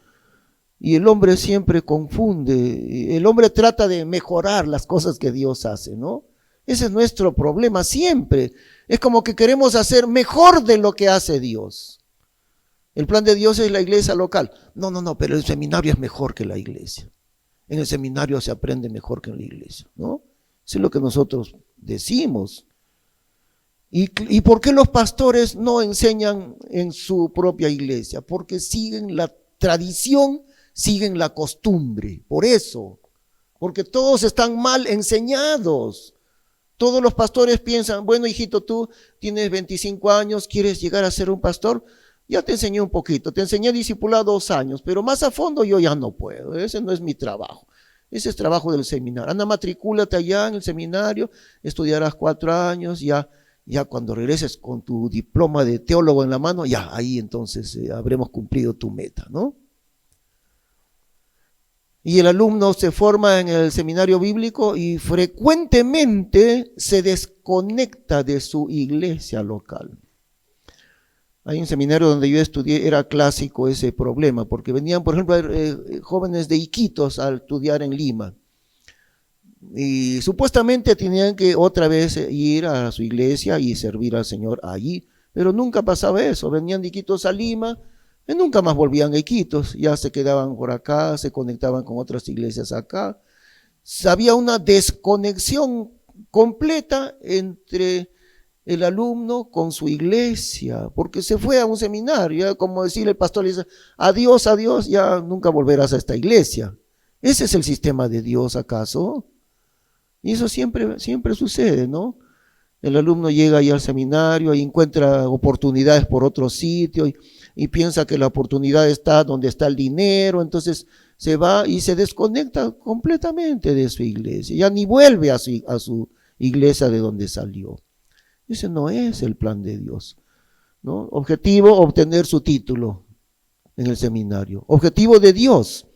Y el hombre siempre confunde, el hombre trata de mejorar las cosas que Dios hace, ¿no? Ese es nuestro problema siempre. Es como que queremos hacer mejor de lo que hace Dios. El plan de Dios es la iglesia local. No, pero el seminario es mejor que la iglesia. En el seminario se aprende mejor que en la iglesia, ¿no? Eso es lo que nosotros decimos. ¿Y por qué los pastores no enseñan en su propia iglesia? Porque siguen la tradición, siguen la costumbre. Por eso, porque todos están mal enseñados. Todos los pastores piensan, bueno, hijito, tú tienes 25 años, ¿quieres llegar a ser un pastor? Ya te enseñé un poquito, te enseñé discipulado 2 años, pero más a fondo yo ya no puedo, ese no es mi trabajo. Ese es trabajo del seminario. Anda, matricúlate allá en el seminario, estudiarás 4 años, ya cuando regreses con tu diploma de teólogo en la mano, ya ahí entonces habremos cumplido tu meta, ¿no? Y el alumno se forma en el seminario bíblico y frecuentemente se desconecta de su iglesia local. Hay un seminario donde yo estudié, era clásico ese problema, porque venían, por ejemplo, jóvenes de Iquitos a estudiar en Lima. Y supuestamente tenían que otra vez ir a su iglesia y servir al Señor allí, pero nunca pasaba eso. Venían de Iquitos a Lima y nunca más volvían a Iquitos, ya se quedaban por acá, se conectaban con otras iglesias acá. Había una desconexión completa entre el alumno con su iglesia, porque se fue a un seminario, ya como decirle el pastor, le dice, adiós, adiós, ya nunca volverás a esta iglesia. ¿Ese es el sistema de Dios acaso? Y eso siempre sucede, ¿no? El alumno llega ahí al seminario y encuentra oportunidades por otro sitio y piensa que la oportunidad está donde está el dinero, entonces se va y se desconecta completamente de su iglesia, ya ni vuelve a su iglesia de donde salió. Ese no es el plan de Dios, ¿no? Objetivo, obtener su título en el seminario. Objetivo de Dios,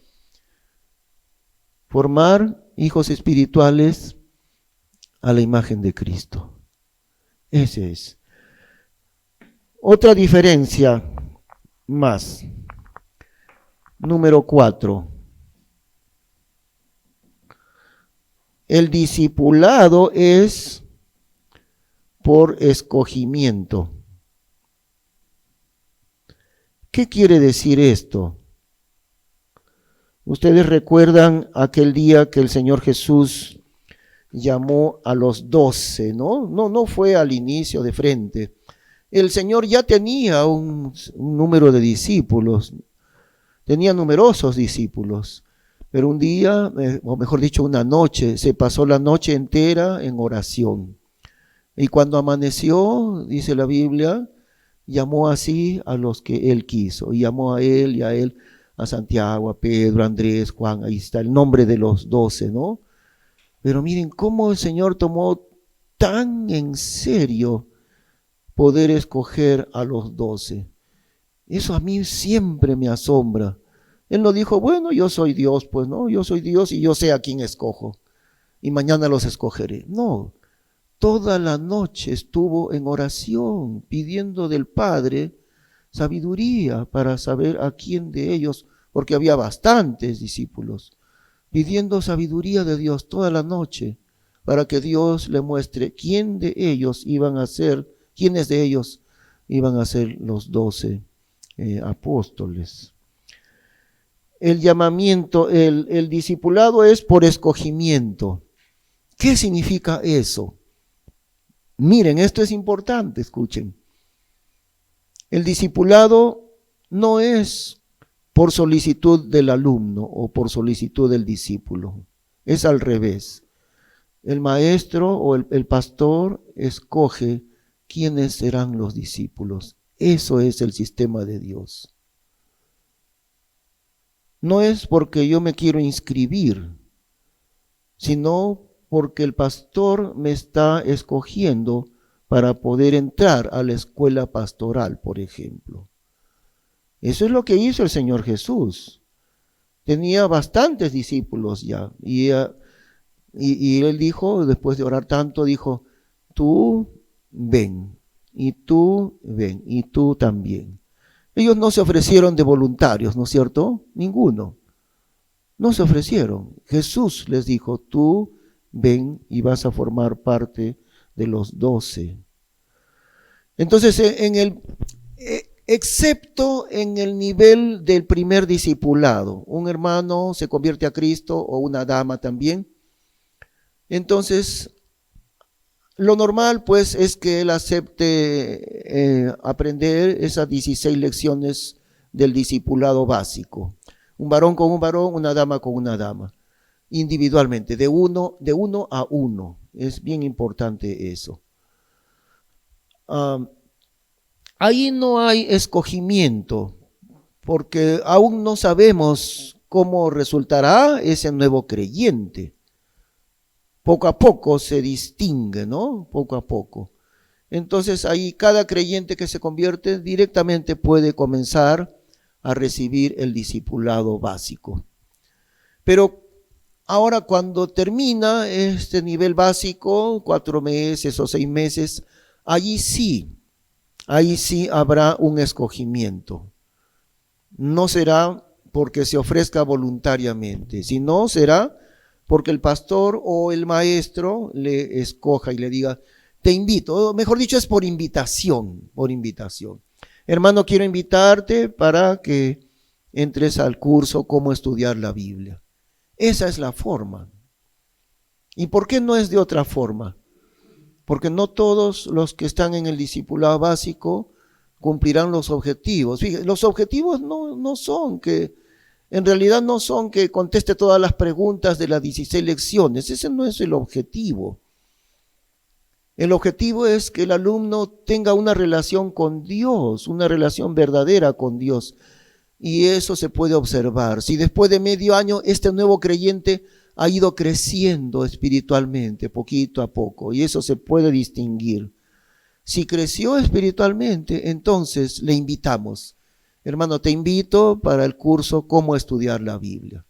formar hijos espirituales a la imagen de Cristo. Ese es. Otra diferencia más. Número 4. El discipulado es por escogimiento. ¿Qué quiere decir esto? Ustedes recuerdan aquel día que el Señor Jesús llamó a los 12, ¿no? No fue al inicio de frente. El Señor ya tenía un número de discípulos, tenía numerosos discípulos, pero un día, o mejor dicho, una noche, se pasó la noche entera en oración. Y cuando amaneció, dice la Biblia, llamó así a los que Él quiso, y llamó a Él y a Él, a Santiago, a Pedro, a Andrés, Juan, ahí está el nombre de los 12, ¿no? Pero miren cómo el Señor tomó tan en serio poder escoger a los 12. Eso a mí siempre me asombra. Él no dijo, bueno, yo soy Dios, pues no, yo soy Dios y yo sé a quién escojo. Y mañana los escogeré. No, toda la noche estuvo en oración, pidiendo del Padre sabiduría para saber a quién de ellos, porque había bastantes discípulos, pidiendo sabiduría de Dios toda la noche. para que Dios le muestre quiénes de ellos iban a ser los 12 apóstoles. El llamamiento, el discipulado es por escogimiento. ¿Qué significa eso? Miren, esto es importante, escuchen. El discipulado no es por solicitud del alumno o por solicitud del discípulo, es al revés. El maestro o el pastor escoge quiénes serán los discípulos. Eso es el sistema de Dios. No es porque yo me quiero inscribir, sino porque el pastor me está escogiendo para poder entrar a la escuela pastoral, por ejemplo. Eso es lo que hizo el Señor Jesús. Tenía bastantes discípulos ya, y él dijo, después de orar tanto, dijo, tú ven, y tú ven, y tú también. Ellos no se ofrecieron de voluntarios, ¿no es cierto? Ninguno. No se ofrecieron. Jesús les dijo, tú ven y vas a formar parte de los 12. Entonces, excepto en el nivel del primer discipulado, un hermano se convierte a Cristo o una dama también. Entonces, lo normal pues es que él acepte aprender esas 16 lecciones del discipulado básico. Un varón con un varón, una dama con una dama. Individualmente, de uno a uno. Es bien importante eso. Ahí no hay escogimiento, porque aún no sabemos cómo resultará ese nuevo creyente. Poco a poco se distingue, ¿no? Poco a poco. Entonces ahí cada creyente que se convierte directamente puede comenzar a recibir el discipulado básico. Pero ahora cuando termina este nivel básico, 4 meses o 6 meses, ahí sí habrá un escogimiento. No será porque se ofrezca voluntariamente, sino será porque el pastor o el maestro le escoja y le diga, te invito, mejor dicho es por invitación. Hermano, quiero invitarte para que entres al curso Cómo estudiar la Biblia. Esa es la forma. ¿Y por qué no es de otra forma? Porque no todos los que están en el discipulado básico cumplirán los objetivos. Fíjense, los objetivos no son que, en realidad no son que conteste todas las preguntas de las 16 lecciones. Ese no es el objetivo. El objetivo es que el alumno tenga una relación con Dios, una relación verdadera con Dios. Y eso se puede observar. Si después de medio año este nuevo creyente ha ido creciendo espiritualmente, poquito a poco, y eso se puede distinguir. Si creció espiritualmente, entonces le invitamos. Hermano, te invito para el curso Cómo estudiar la Biblia.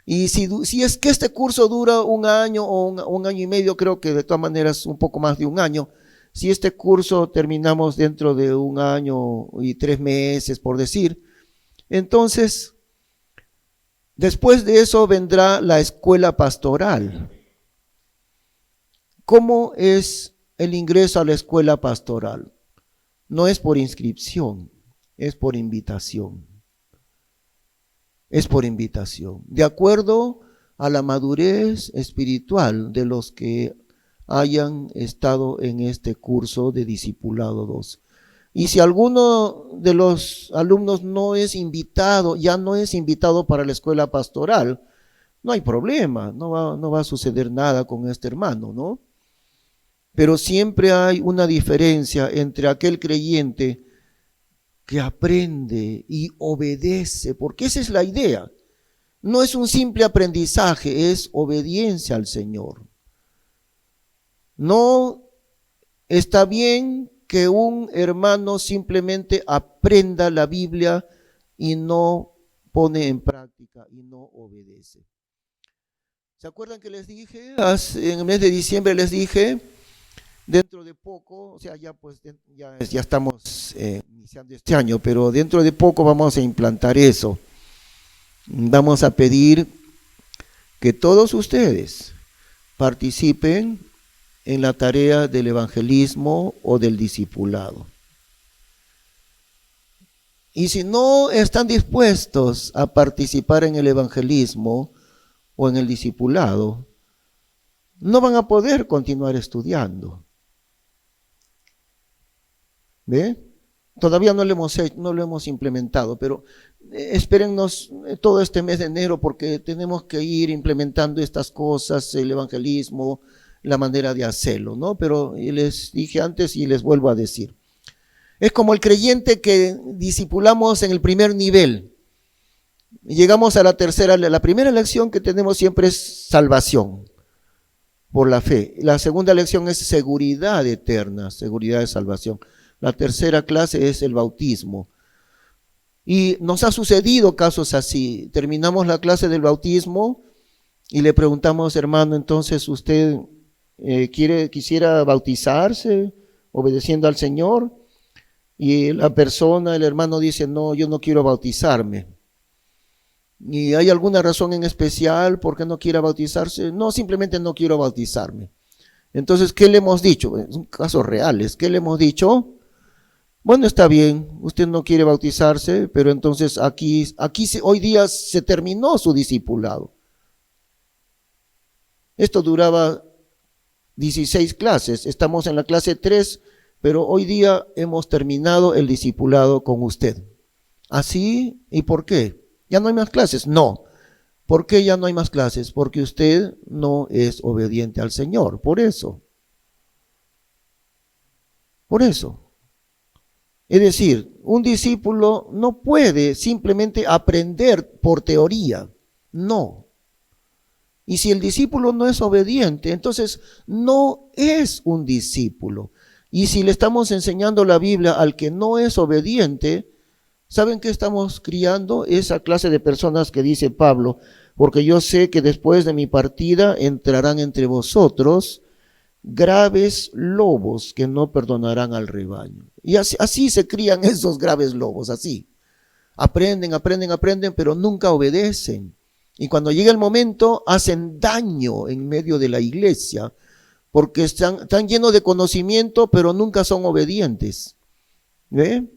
Y si es que este curso dura 1 año o un año y medio, creo que de todas maneras un poco más de 1 año, si este curso terminamos dentro de 1 año y 3 meses, por decir, entonces, después de eso vendrá la escuela pastoral. ¿Cómo es el ingreso a la escuela pastoral? No es por inscripción, es por invitación. Es por invitación, de acuerdo a la madurez espiritual de los que hayan estado en este curso de Discipulado 2. Y si alguno de los alumnos no es invitado, ya no es invitado para la escuela pastoral, no hay problema, no va a suceder nada con este hermano, ¿no? Pero siempre hay una diferencia entre aquel creyente que aprende y obedece, porque esa es la idea. No es un simple aprendizaje, es obediencia al Señor. No está bien que un hermano simplemente aprenda la Biblia y no pone en práctica y no obedece. ¿Se acuerdan que les dije? En el mes de diciembre les dije, dentro de poco, o sea, ya estamos iniciando este año, pero dentro de poco vamos a implantar eso. Vamos a pedir que todos ustedes participen en la tarea del evangelismo o del discipulado. Y si no están dispuestos a participar en el evangelismo o en el discipulado, no van a poder continuar estudiando. ¿Ve? Todavía no lo hemos implementado, pero espérennos todo este mes de enero porque tenemos que ir implementando estas cosas, el evangelismo, la manera de hacerlo, ¿no? Pero les dije antes y les vuelvo a decir. Es como el creyente que discipulamos en el primer nivel. Llegamos a la primera lección que tenemos siempre es salvación por la fe. La segunda lección es seguridad eterna, seguridad de salvación. La tercera clase es el bautismo. Y nos ha sucedido casos así. Terminamos la clase del bautismo y le preguntamos, hermano, entonces usted quisiera bautizarse obedeciendo al Señor. Y la persona, el hermano dice, no, yo no quiero bautizarme. ¿Y hay alguna razón en especial por qué no quiera bautizarse? No, simplemente no quiero bautizarme. Entonces, ¿qué le hemos dicho? Son casos reales. ¿Qué le hemos dicho? Bueno, está bien, usted no quiere bautizarse, pero entonces hoy día se terminó su discipulado. Esto duraba 16 clases, estamos en la clase 3, pero hoy día hemos terminado el discipulado con usted. ¿Así? ¿Y por qué? ¿Ya no hay más clases? No. ¿Por qué ya no hay más clases? Porque usted no es obediente al Señor, por eso. Por eso. Es decir, un discípulo no puede simplemente aprender por teoría, no. Y si el discípulo no es obediente, entonces no es un discípulo. Y si le estamos enseñando la Biblia al que no es obediente, ¿saben qué estamos criando? Esa clase de personas que dice Pablo, porque yo sé que después de mi partida entrarán entre vosotros graves lobos que no perdonarán al rebaño. Y así se crían esos graves lobos, así. Aprenden, pero nunca obedecen. Y cuando llega el momento, hacen daño en medio de la iglesia, porque están llenos de conocimiento, pero nunca son obedientes. ¿Ve?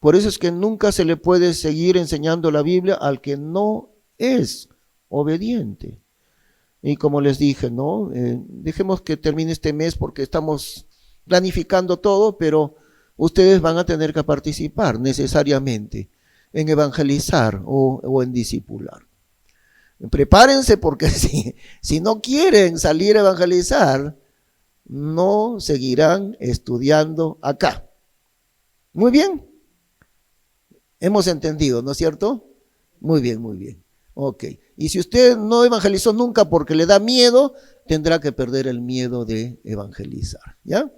Por eso es que nunca se le puede seguir enseñando la Biblia al que no es obediente. Y como les dije, ¿no? Dejemos que termine este mes porque estamos planificando todo, pero ustedes van a tener que participar necesariamente en evangelizar o en discipular. Prepárense porque si no quieren salir a evangelizar, no seguirán estudiando acá. Muy bien. Hemos entendido, ¿no es cierto? Muy bien, muy bien. Ok. Y si usted no evangelizó nunca porque le da miedo, tendrá que perder el miedo de evangelizar. ¿Ya?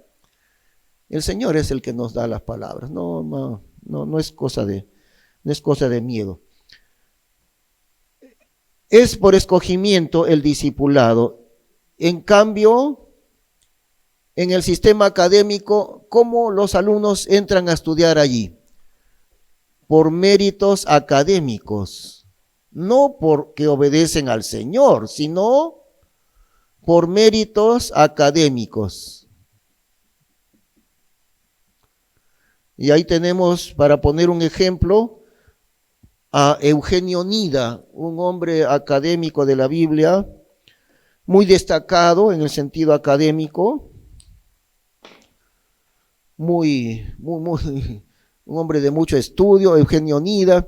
El Señor es el que nos da las palabras. No es cosa de miedo. Es por escogimiento el discipulado. En cambio, en el sistema académico, ¿cómo los alumnos entran a estudiar allí? Por méritos académicos, no porque obedecen al Señor, sino por méritos académicos. Y ahí tenemos, para poner un ejemplo, a Eugenio Nida, un hombre académico de la Biblia, muy destacado en el sentido académico, un hombre de mucho estudio, Eugenio Nida,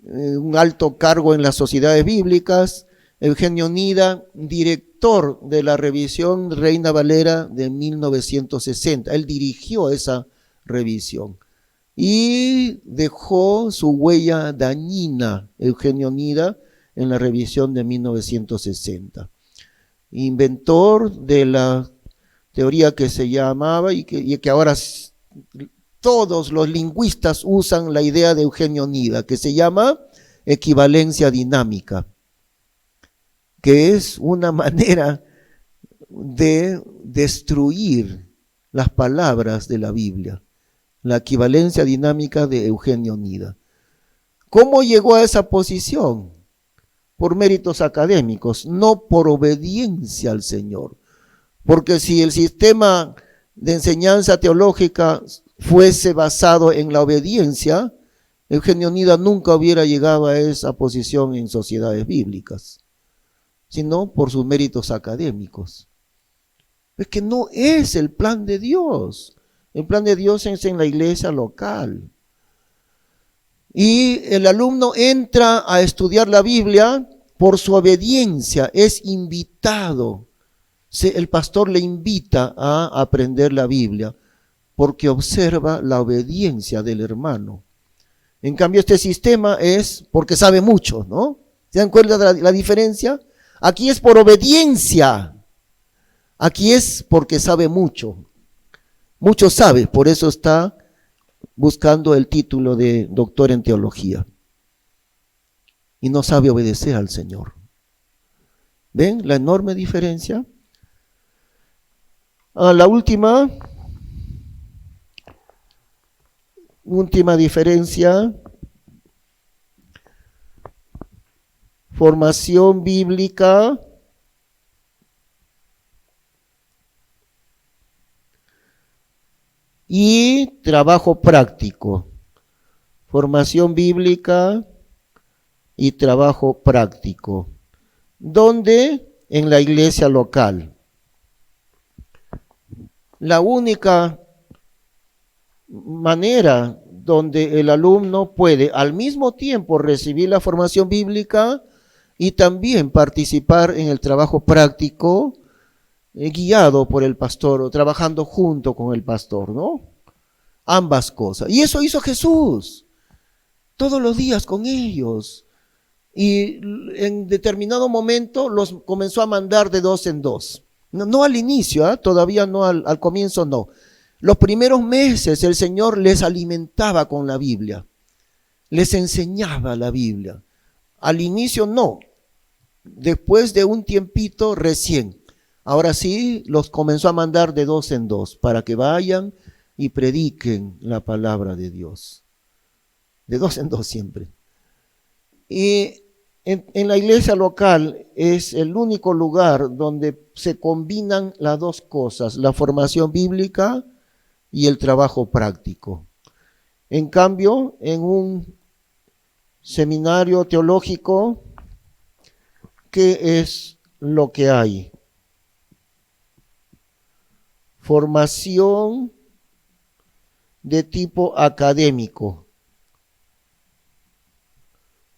un alto cargo en las sociedades bíblicas. Eugenio Nida, director de la revisión Reina Valera de 1960. Él dirigió esa revisión y dejó su huella dañina, Eugenio Nida, en la revisión de 1960. Inventor de la teoría que se llamaba y que ahora todos los lingüistas usan la idea de Eugenio Nida, que se llama equivalencia dinámica, que es una manera de destruir las palabras de la Biblia, la equivalencia dinámica de Eugenio Nida. ¿Cómo llegó a esa posición? por méritos académicos, no por obediencia al Señor. Porque si el sistema de enseñanza teológica fuese basado en la obediencia, Eugenio Nida nunca hubiera llegado a esa posición en sociedades bíblicas, sino por sus méritos académicos. Es que no es el plan de Dios. El plan de Dios es en la iglesia local. Y el alumno entra a estudiar la Biblia por su obediencia, es invitado. El pastor le invita a aprender la Biblia porque observa la obediencia del hermano. En cambio, este sistema es porque sabe mucho, ¿no? ¿Se dan cuenta de la diferencia? Aquí es por obediencia. Aquí es porque sabe mucho. Mucho sabe, por eso está buscando el título de doctor en teología. Y no sabe obedecer al Señor. ¿Ven la enorme diferencia? La última diferencia, formación bíblica y trabajo práctico. Formación bíblica y trabajo práctico. ¿Dónde? En la iglesia local. La única manera donde el alumno puede al mismo tiempo recibir la formación bíblica y también participar en el trabajo práctico, guiado por el pastor o trabajando junto con el pastor, ¿no? Ambas cosas. Y eso hizo Jesús todos los días con ellos. Y en determinado momento los comenzó a mandar de dos en dos. No al inicio, todavía no, al comienzo no. Los primeros meses el Señor les alimentaba con la Biblia, les enseñaba la Biblia. Al inicio no, después de un tiempito recién. Ahora sí los comenzó a mandar de dos en dos para que vayan y prediquen la palabra de Dios. De dos en dos siempre. Y en la iglesia local es el único lugar donde se combinan las dos cosas, la formación bíblica y el trabajo práctico. En cambio, en un seminario teológico, ¿qué es lo que hay? Formación de tipo académico.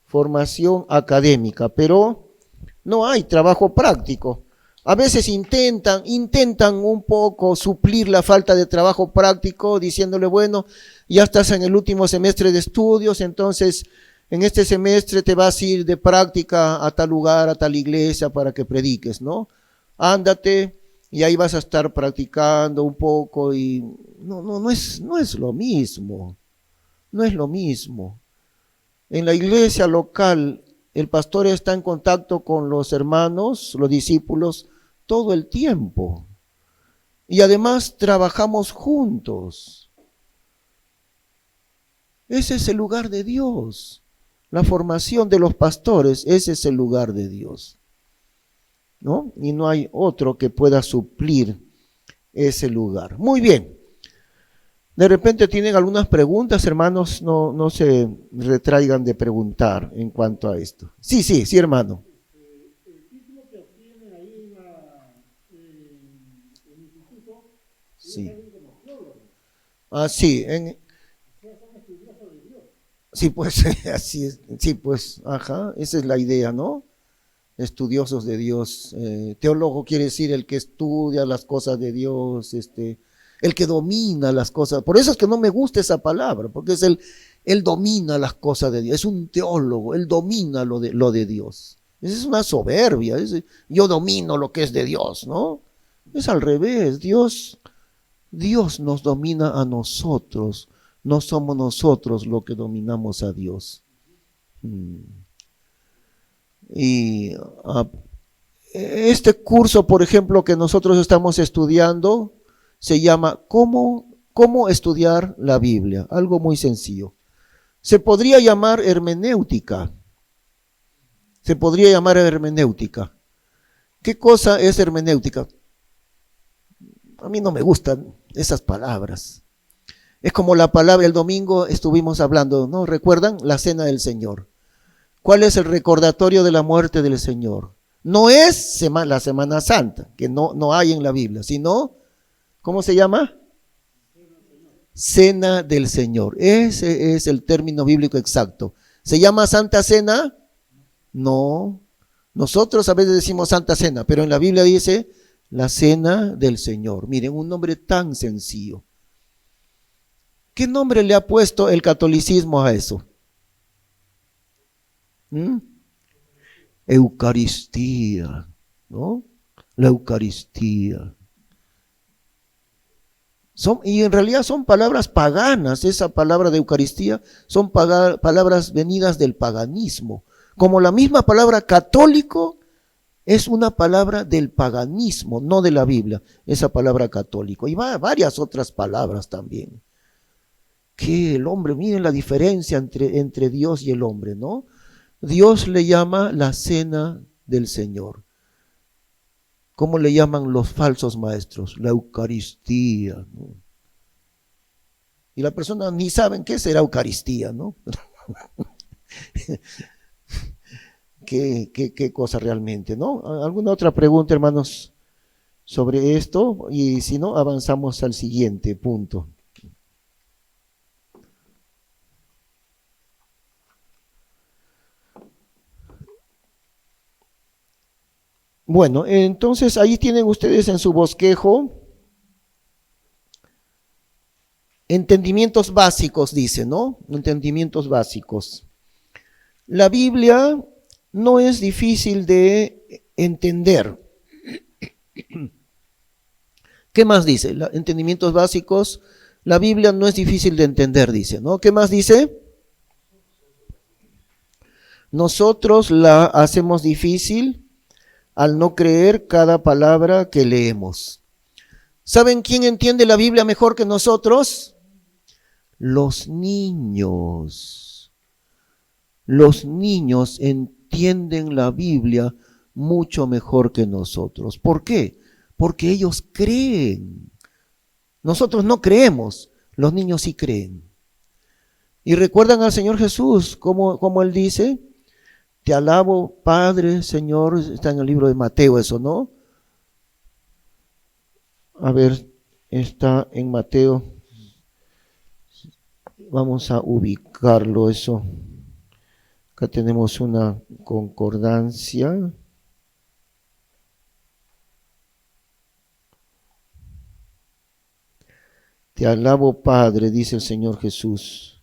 Formación académica, pero no hay trabajo práctico. A veces intentan un poco suplir la falta de trabajo práctico diciéndole, bueno, ya estás en el último semestre de estudios, entonces en este semestre te vas a ir de práctica a tal lugar, a tal iglesia para que prediques, ¿no? Ándate y ahí vas a estar practicando un poco y no es lo mismo, no es lo mismo. En la iglesia local, el pastor está en contacto con los hermanos, los discípulos, todo el tiempo. Y además trabajamos juntos. Ese es el lugar de Dios. La formación de los pastores, ese es el lugar de Dios, ¿no? Y no hay otro que pueda suplir ese lugar. Muy bien. De repente tienen algunas preguntas, hermanos, no se retraigan de preguntar en cuanto a esto. Sí, hermano. El título que obtienen ahí en el instituto, Sí. como teólogos. Sí, Son estudiosos de Dios. sí, pues, así es, sí, pues, ajá, esa es la idea, ¿no? Estudiosos de Dios. Teólogo quiere decir el que estudia las cosas de Dios, el que domina las cosas. Por eso es que no me gusta esa palabra, porque es él domina las cosas de Dios. Es un teólogo, él domina lo de Dios. Esa es una soberbia. Yo domino lo que es de Dios, ¿no? Es al revés. Dios nos domina a nosotros. No somos nosotros los que dominamos a Dios. Y este curso, por ejemplo, que nosotros estamos estudiando, se llama ¿Cómo estudiar la Biblia? Algo muy sencillo. Se podría llamar hermenéutica. Se podría llamar hermenéutica. ¿Qué cosa es hermenéutica? A mí no me gustan esas palabras. Es como la palabra, el domingo estuvimos hablando, ¿no? ¿Recuerdan? La cena del Señor. ¿Cuál es el recordatorio de la muerte del Señor? No es la Semana Santa, que no hay en la Biblia, sino, ¿cómo se llama? Cena del Señor. Ese es el término bíblico exacto. ¿Se llama Santa Cena? No. Nosotros a veces decimos Santa Cena, pero en la Biblia dice la Cena del Señor. Miren, un nombre tan sencillo. ¿Qué nombre le ha puesto el catolicismo a eso? Eucaristía, ¿no? La Eucaristía. Y en realidad son palabras paganas. Esa palabra de Eucaristía son palabras venidas del paganismo. Como la misma palabra católico es una palabra del paganismo, no de la Biblia, esa palabra católico. Y varias otras palabras también. Que el hombre, miren la diferencia entre Dios y el hombre, ¿no? Dios le llama la cena del Señor. ¿Cómo le llaman los falsos maestros? La Eucaristía, ¿no? Y la persona ni saben qué será Eucaristía, ¿no? ¿Qué cosa realmente, ¿no? ¿Alguna otra pregunta, hermanos, sobre esto? Y si no, avanzamos al siguiente punto. Bueno, entonces ahí tienen ustedes en su bosquejo entendimientos básicos, dice, ¿no? Entendimientos básicos. La Biblia no es difícil de entender. ¿Qué más dice? Entendimientos básicos. La Biblia no es difícil de entender, dice, ¿no? ¿Qué más dice? Nosotros la hacemos difícil al no creer cada palabra que leemos. ¿Saben quién entiende la Biblia mejor que nosotros? Los niños. Los niños entienden la Biblia mucho mejor que nosotros. ¿Por qué? Porque ellos creen. Nosotros no creemos, los niños sí creen. Y recuerdan al Señor Jesús, como Él dice, te alabo, Padre, Señor, está en el libro de Mateo eso, ¿no? A ver, está en Mateo. Vamos a ubicarlo eso. Acá tenemos una concordancia. Te alabo, Padre, dice el Señor Jesús.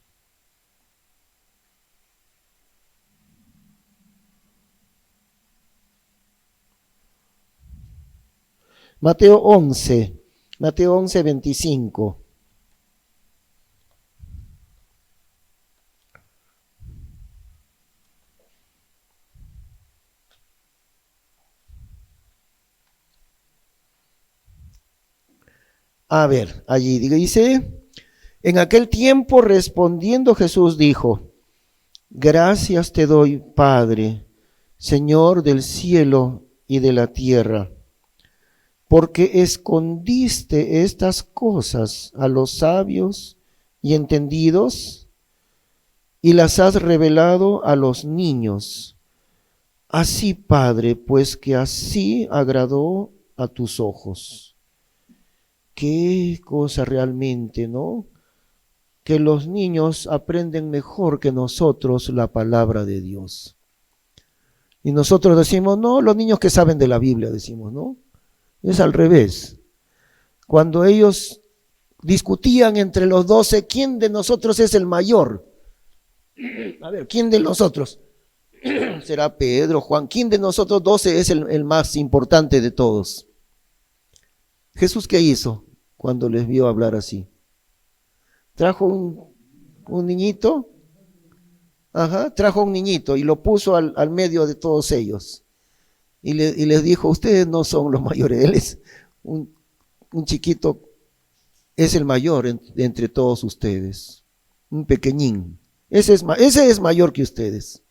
Mateo 11, 25. A ver, allí dice, en aquel tiempo respondiendo Jesús dijo, gracias te doy, Padre, Señor del cielo y de la tierra, porque escondiste estas cosas a los sabios y entendidos y las has revelado a los niños. Así, Padre, pues que así agradó a tus ojos. Qué cosa realmente, ¿no? Que los niños aprenden mejor que nosotros la palabra de Dios. Y nosotros decimos, no, los niños que saben de la Biblia, decimos, ¿no? Es al revés. Cuando ellos discutían entre los 12, ¿quién de nosotros es el mayor? A ver, ¿quién de nosotros? Será Pedro, Juan. ¿Quién de nosotros 12 es el más importante de todos? Jesús, ¿qué hizo cuando les vio hablar así? Trajo un niñito, trajo un niñito y lo puso al medio de todos ellos. Y les dijo, ustedes no son los mayores, él es un chiquito, es el mayor entre todos ustedes, un pequeñín. Ese es mayor que ustedes.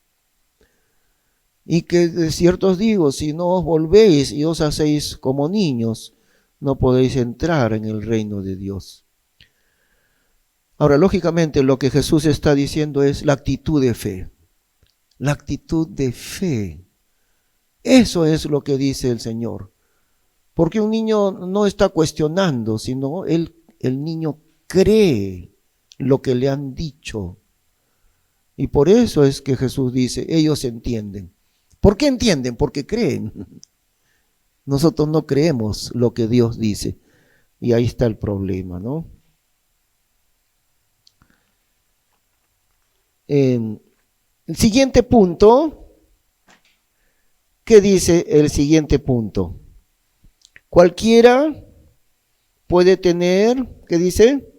Y que de cierto os digo, si no os volvéis y os hacéis como niños, no podéis entrar en el reino de Dios. Ahora, lógicamente, lo que Jesús está diciendo es la actitud de fe. La actitud de fe. Eso es lo que dice el Señor. Porque un niño no está cuestionando, sino el niño cree lo que le han dicho. Y por eso es que Jesús dice, ellos entienden. ¿Por qué entienden? Porque creen. Nosotros no creemos lo que Dios dice. Y ahí está el problema, ¿no? El siguiente punto, ¿qué dice el siguiente punto? Cualquiera puede tener, ¿qué dice?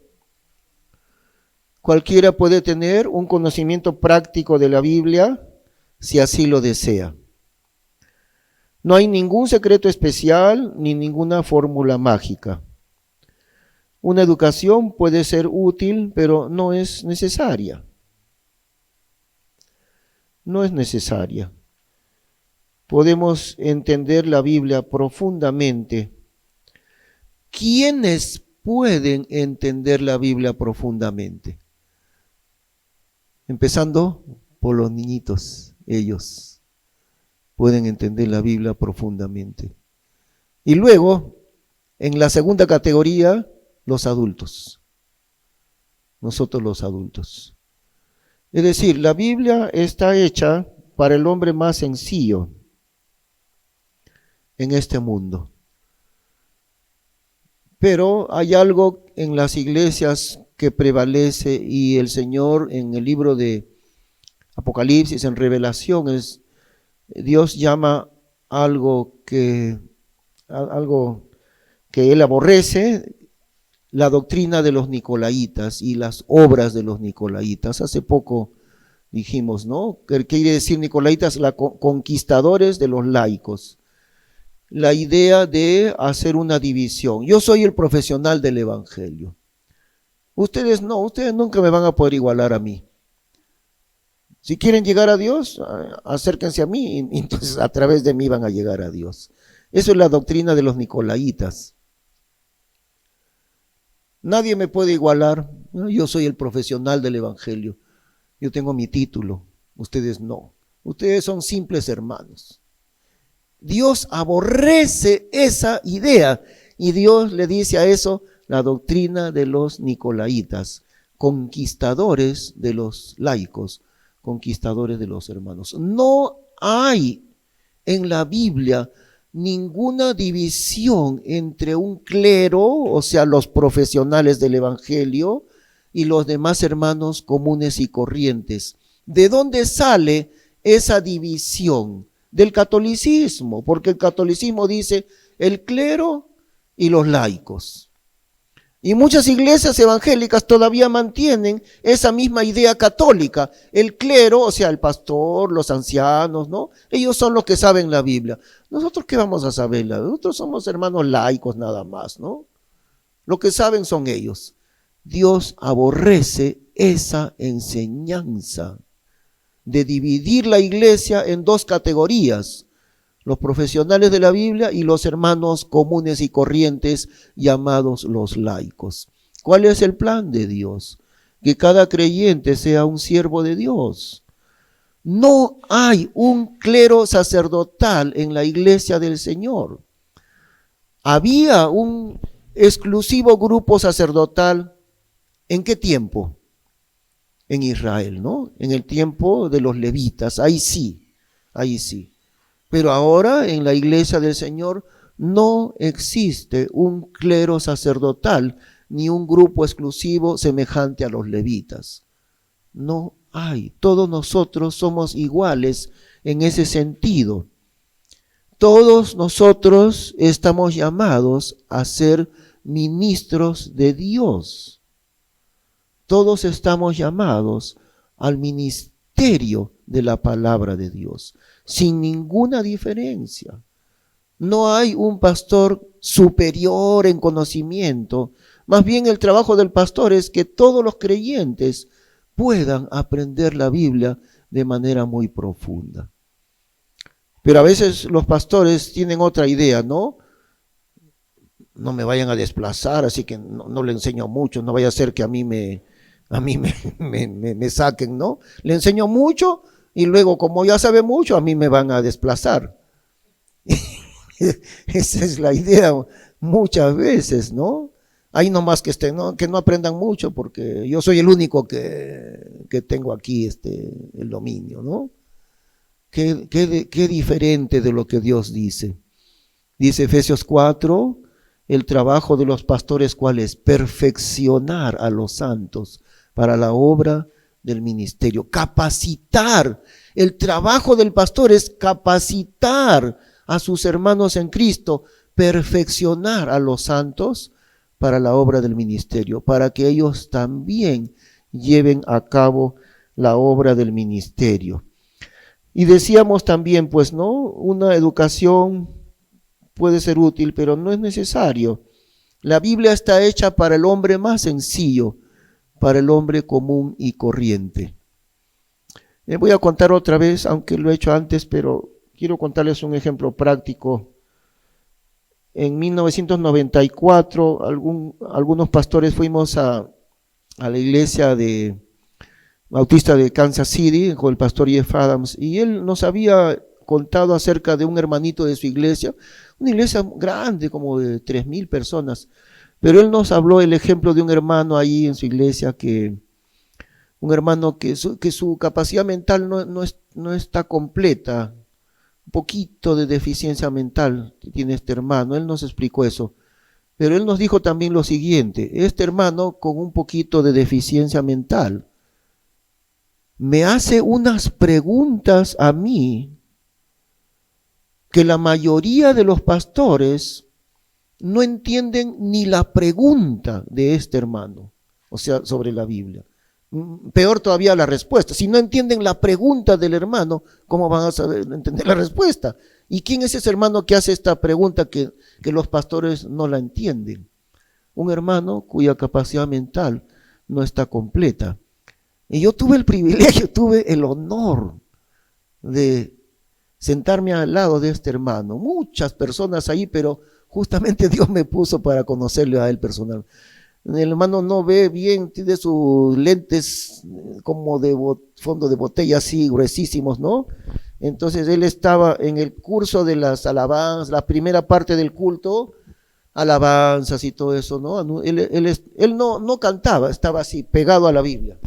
Cualquiera puede tener un conocimiento práctico de la Biblia si así lo desea. No hay ningún secreto especial ni ninguna fórmula mágica. Una educación puede ser útil, pero no es necesaria. No es necesaria. Podemos entender la Biblia profundamente. ¿Quiénes pueden entender la Biblia profundamente? Empezando por los niñitos, ellos pueden entender la Biblia profundamente. Y luego, en la segunda categoría, los adultos. Nosotros los adultos. Es decir, la Biblia está hecha para el hombre más sencillo en este mundo. Pero hay algo en las iglesias que prevalece y el Señor en el libro de Apocalipsis, en Revelaciones, Dios llama algo que Él aborrece, la doctrina de los nicolaitas y las obras de los nicolaitas. Hace poco dijimos, ¿no? ¿Qué quiere decir nicolaitas? Conquistadores de los laicos. La idea de hacer una división. Yo soy el profesional del evangelio. Ustedes no, ustedes nunca me van a poder igualar a mí. Si quieren llegar a Dios, acérquense a mí, y entonces a través de mí van a llegar a Dios. Eso es la doctrina de los nicolaitas. Nadie me puede igualar. Yo soy el profesional del evangelio. Yo tengo mi título. Ustedes no. Ustedes son simples hermanos. Dios aborrece esa idea y Dios le dice a eso la doctrina de los nicolaitas, conquistadores de los laicos, conquistadores de los hermanos. No hay en la Biblia ninguna división entre un clero, o sea, los profesionales del evangelio, y los demás hermanos comunes y corrientes. ¿De dónde sale esa división? Del catolicismo, porque el catolicismo dice el clero y los laicos. Y muchas iglesias evangélicas todavía mantienen esa misma idea católica. El clero, o sea, el pastor, los ancianos, ¿no? Ellos son los que saben la Biblia. ¿Nosotros qué vamos a saberla? Nosotros somos hermanos laicos nada más, ¿no? Lo que saben son ellos. Dios aborrece esa enseñanza de dividir la iglesia en dos categorías, los profesionales de la Biblia y los hermanos comunes y corrientes llamados los laicos. ¿Cuál es el plan de Dios? Que cada creyente sea un siervo de Dios. No hay un clero sacerdotal en la iglesia del Señor. Había un exclusivo grupo sacerdotal. ¿En qué tiempo? En Israel, ¿no? En el tiempo de los levitas, ahí sí. Pero ahora en la iglesia del Señor no existe un clero sacerdotal ni un grupo exclusivo semejante a los levitas. No hay. Todos nosotros somos iguales en ese sentido. Todos nosotros estamos llamados a ser ministros de Dios. Todos estamos llamados al ministerio de la palabra de Dios, sin ninguna diferencia. No hay un pastor superior en conocimiento. Más bien el trabajo del pastor es que todos los creyentes puedan aprender la Biblia de manera muy profunda. Pero a veces los pastores tienen otra idea, ¿no? No me vayan a desplazar, así que no le enseño mucho, no vaya a ser que me saquen, ¿no? Le enseño mucho y luego, como ya sabe mucho, a mí me van a desplazar. Esa es la idea muchas veces, ¿no? Ahí nomás que estén, ¿no? Que no aprendan mucho, porque yo soy el único que tengo aquí el dominio, ¿no? Qué diferente de lo que Dios dice. Dice Efesios 4, el trabajo de los pastores, ¿cuál es? Perfeccionar a los santos para la obra del ministerio. Capacitar. El trabajo del pastor es capacitar a sus hermanos en Cristo, perfeccionar a los santos para la obra del ministerio, para que ellos también lleven a cabo la obra del ministerio. Y decíamos también, pues, ¿no? Una educación puede ser útil, pero no es necesario. La Biblia está hecha para el hombre más sencillo, para el hombre común y corriente. Les voy a contar otra vez, aunque lo he hecho antes, pero quiero contarles un ejemplo práctico. En 1994, algunos pastores fuimos a la iglesia de Bautista de Kansas City con el pastor Jeff Adams, y él nos había contado acerca de un hermanito de su iglesia, una iglesia grande, como de 3,000 personas, pero él nos habló el ejemplo de un hermano ahí en su iglesia, un hermano que su capacidad mental no está completa, un poquito de deficiencia mental tiene este hermano. Él nos explicó eso, pero él nos dijo también lo siguiente: este hermano con un poquito de deficiencia mental me hace unas preguntas a mí que la mayoría de los pastores no entienden ni la pregunta de este hermano, o sea, sobre la Biblia. Peor todavía la respuesta. Si no entienden la pregunta del hermano, ¿cómo van a saber entender la respuesta? ¿Y quién es ese hermano que hace esta pregunta que los pastores no la entienden? Un hermano cuya capacidad mental no está completa. Y yo tuve el privilegio, tuve el honor de sentarme al lado de este hermano. Muchas personas ahí, pero justamente Dios me puso para conocerle a él personalmente. El hermano no ve bien, tiene sus lentes como de fondo de botella así gruesísimos, ¿no? Entonces él estaba en el curso de las alabanzas, la primera parte del culto, alabanzas y todo eso, ¿no? Él no cantaba, estaba así, pegado a la Biblia.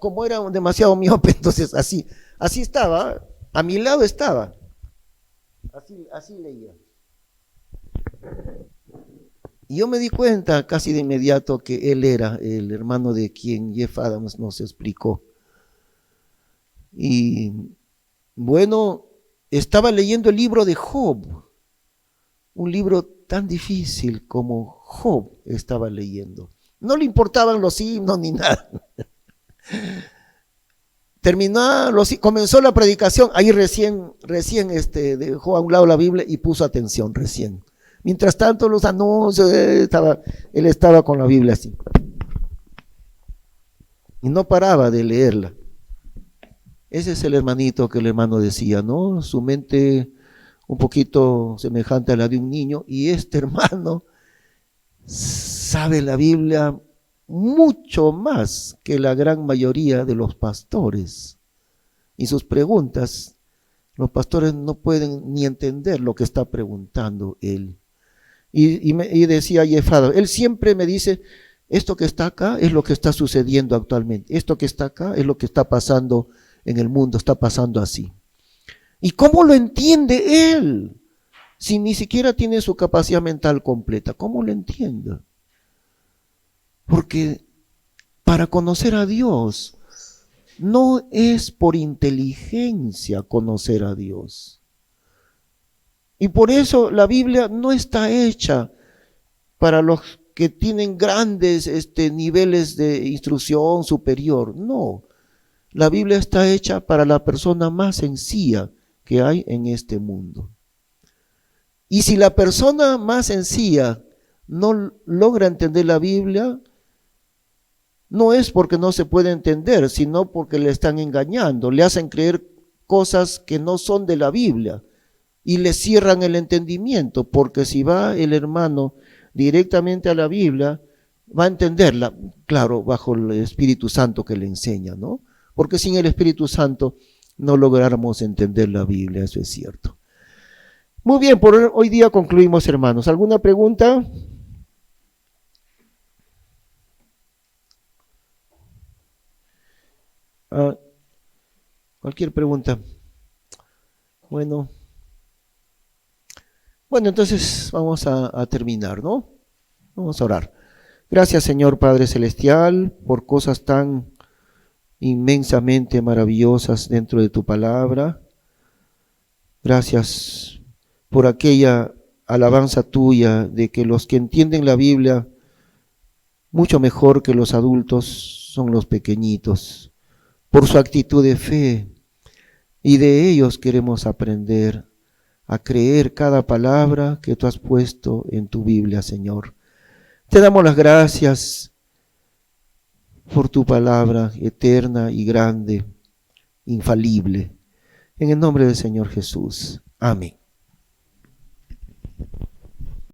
Como era demasiado miope, entonces así estaba, a mi lado estaba, así leía. Y yo me di cuenta casi de inmediato que él era el hermano de quien Jeff Adams nos explicó. Y bueno, estaba leyendo el libro de Job, un libro tan difícil como Job estaba leyendo. No le importaban los himnos ni nada. Comenzó la predicación, ahí recién dejó a un lado la Biblia y puso atención recién. Mientras tanto los anuncios, él estaba con la Biblia así. Y no paraba de leerla. Ese es el hermanito que el hermano decía, ¿no? Su mente un poquito semejante a la de un niño, y este hermano sabe la Biblia mucho más que la gran mayoría de los pastores. Y sus preguntas, los pastores no pueden ni entender lo que está preguntando él. Y decía Jeff Adams, él siempre me dice, esto que está acá es lo que está sucediendo actualmente, esto que está acá es lo que está pasando en el mundo, está pasando así. ¿Y cómo lo entiende él? Si ni siquiera tiene su capacidad mental completa, ¿cómo lo entiende? Porque para conocer a Dios no es por inteligencia conocer a Dios. Y por eso la Biblia no está hecha para los que tienen grandes niveles de instrucción superior. No, la Biblia está hecha para la persona más sencilla que hay en este mundo. Y si la persona más sencilla no logra entender la Biblia, no es porque no se puede entender, sino porque le están engañando, le hacen creer cosas que no son de la Biblia y le cierran el entendimiento, porque si va el hermano directamente a la Biblia, va a entenderla, claro, bajo el Espíritu Santo que le enseña, ¿no? Porque sin el Espíritu Santo no lográramos entender la Biblia, eso es cierto. Muy bien, por hoy día concluimos, hermanos. ¿Alguna pregunta? Cualquier pregunta. Bueno, entonces vamos a terminar, ¿no? Vamos a orar. Gracias, Señor Padre Celestial, por cosas tan inmensamente maravillosas dentro de tu palabra. Gracias por aquella alabanza tuya de que los que entienden la Biblia mucho mejor que los adultos son los pequeñitos, por su actitud de fe, y de ellos queremos aprender a creer cada palabra que tú has puesto en tu Biblia, Señor. Te damos las gracias por tu palabra eterna y grande, infalible. En el nombre del Señor Jesús. Amén.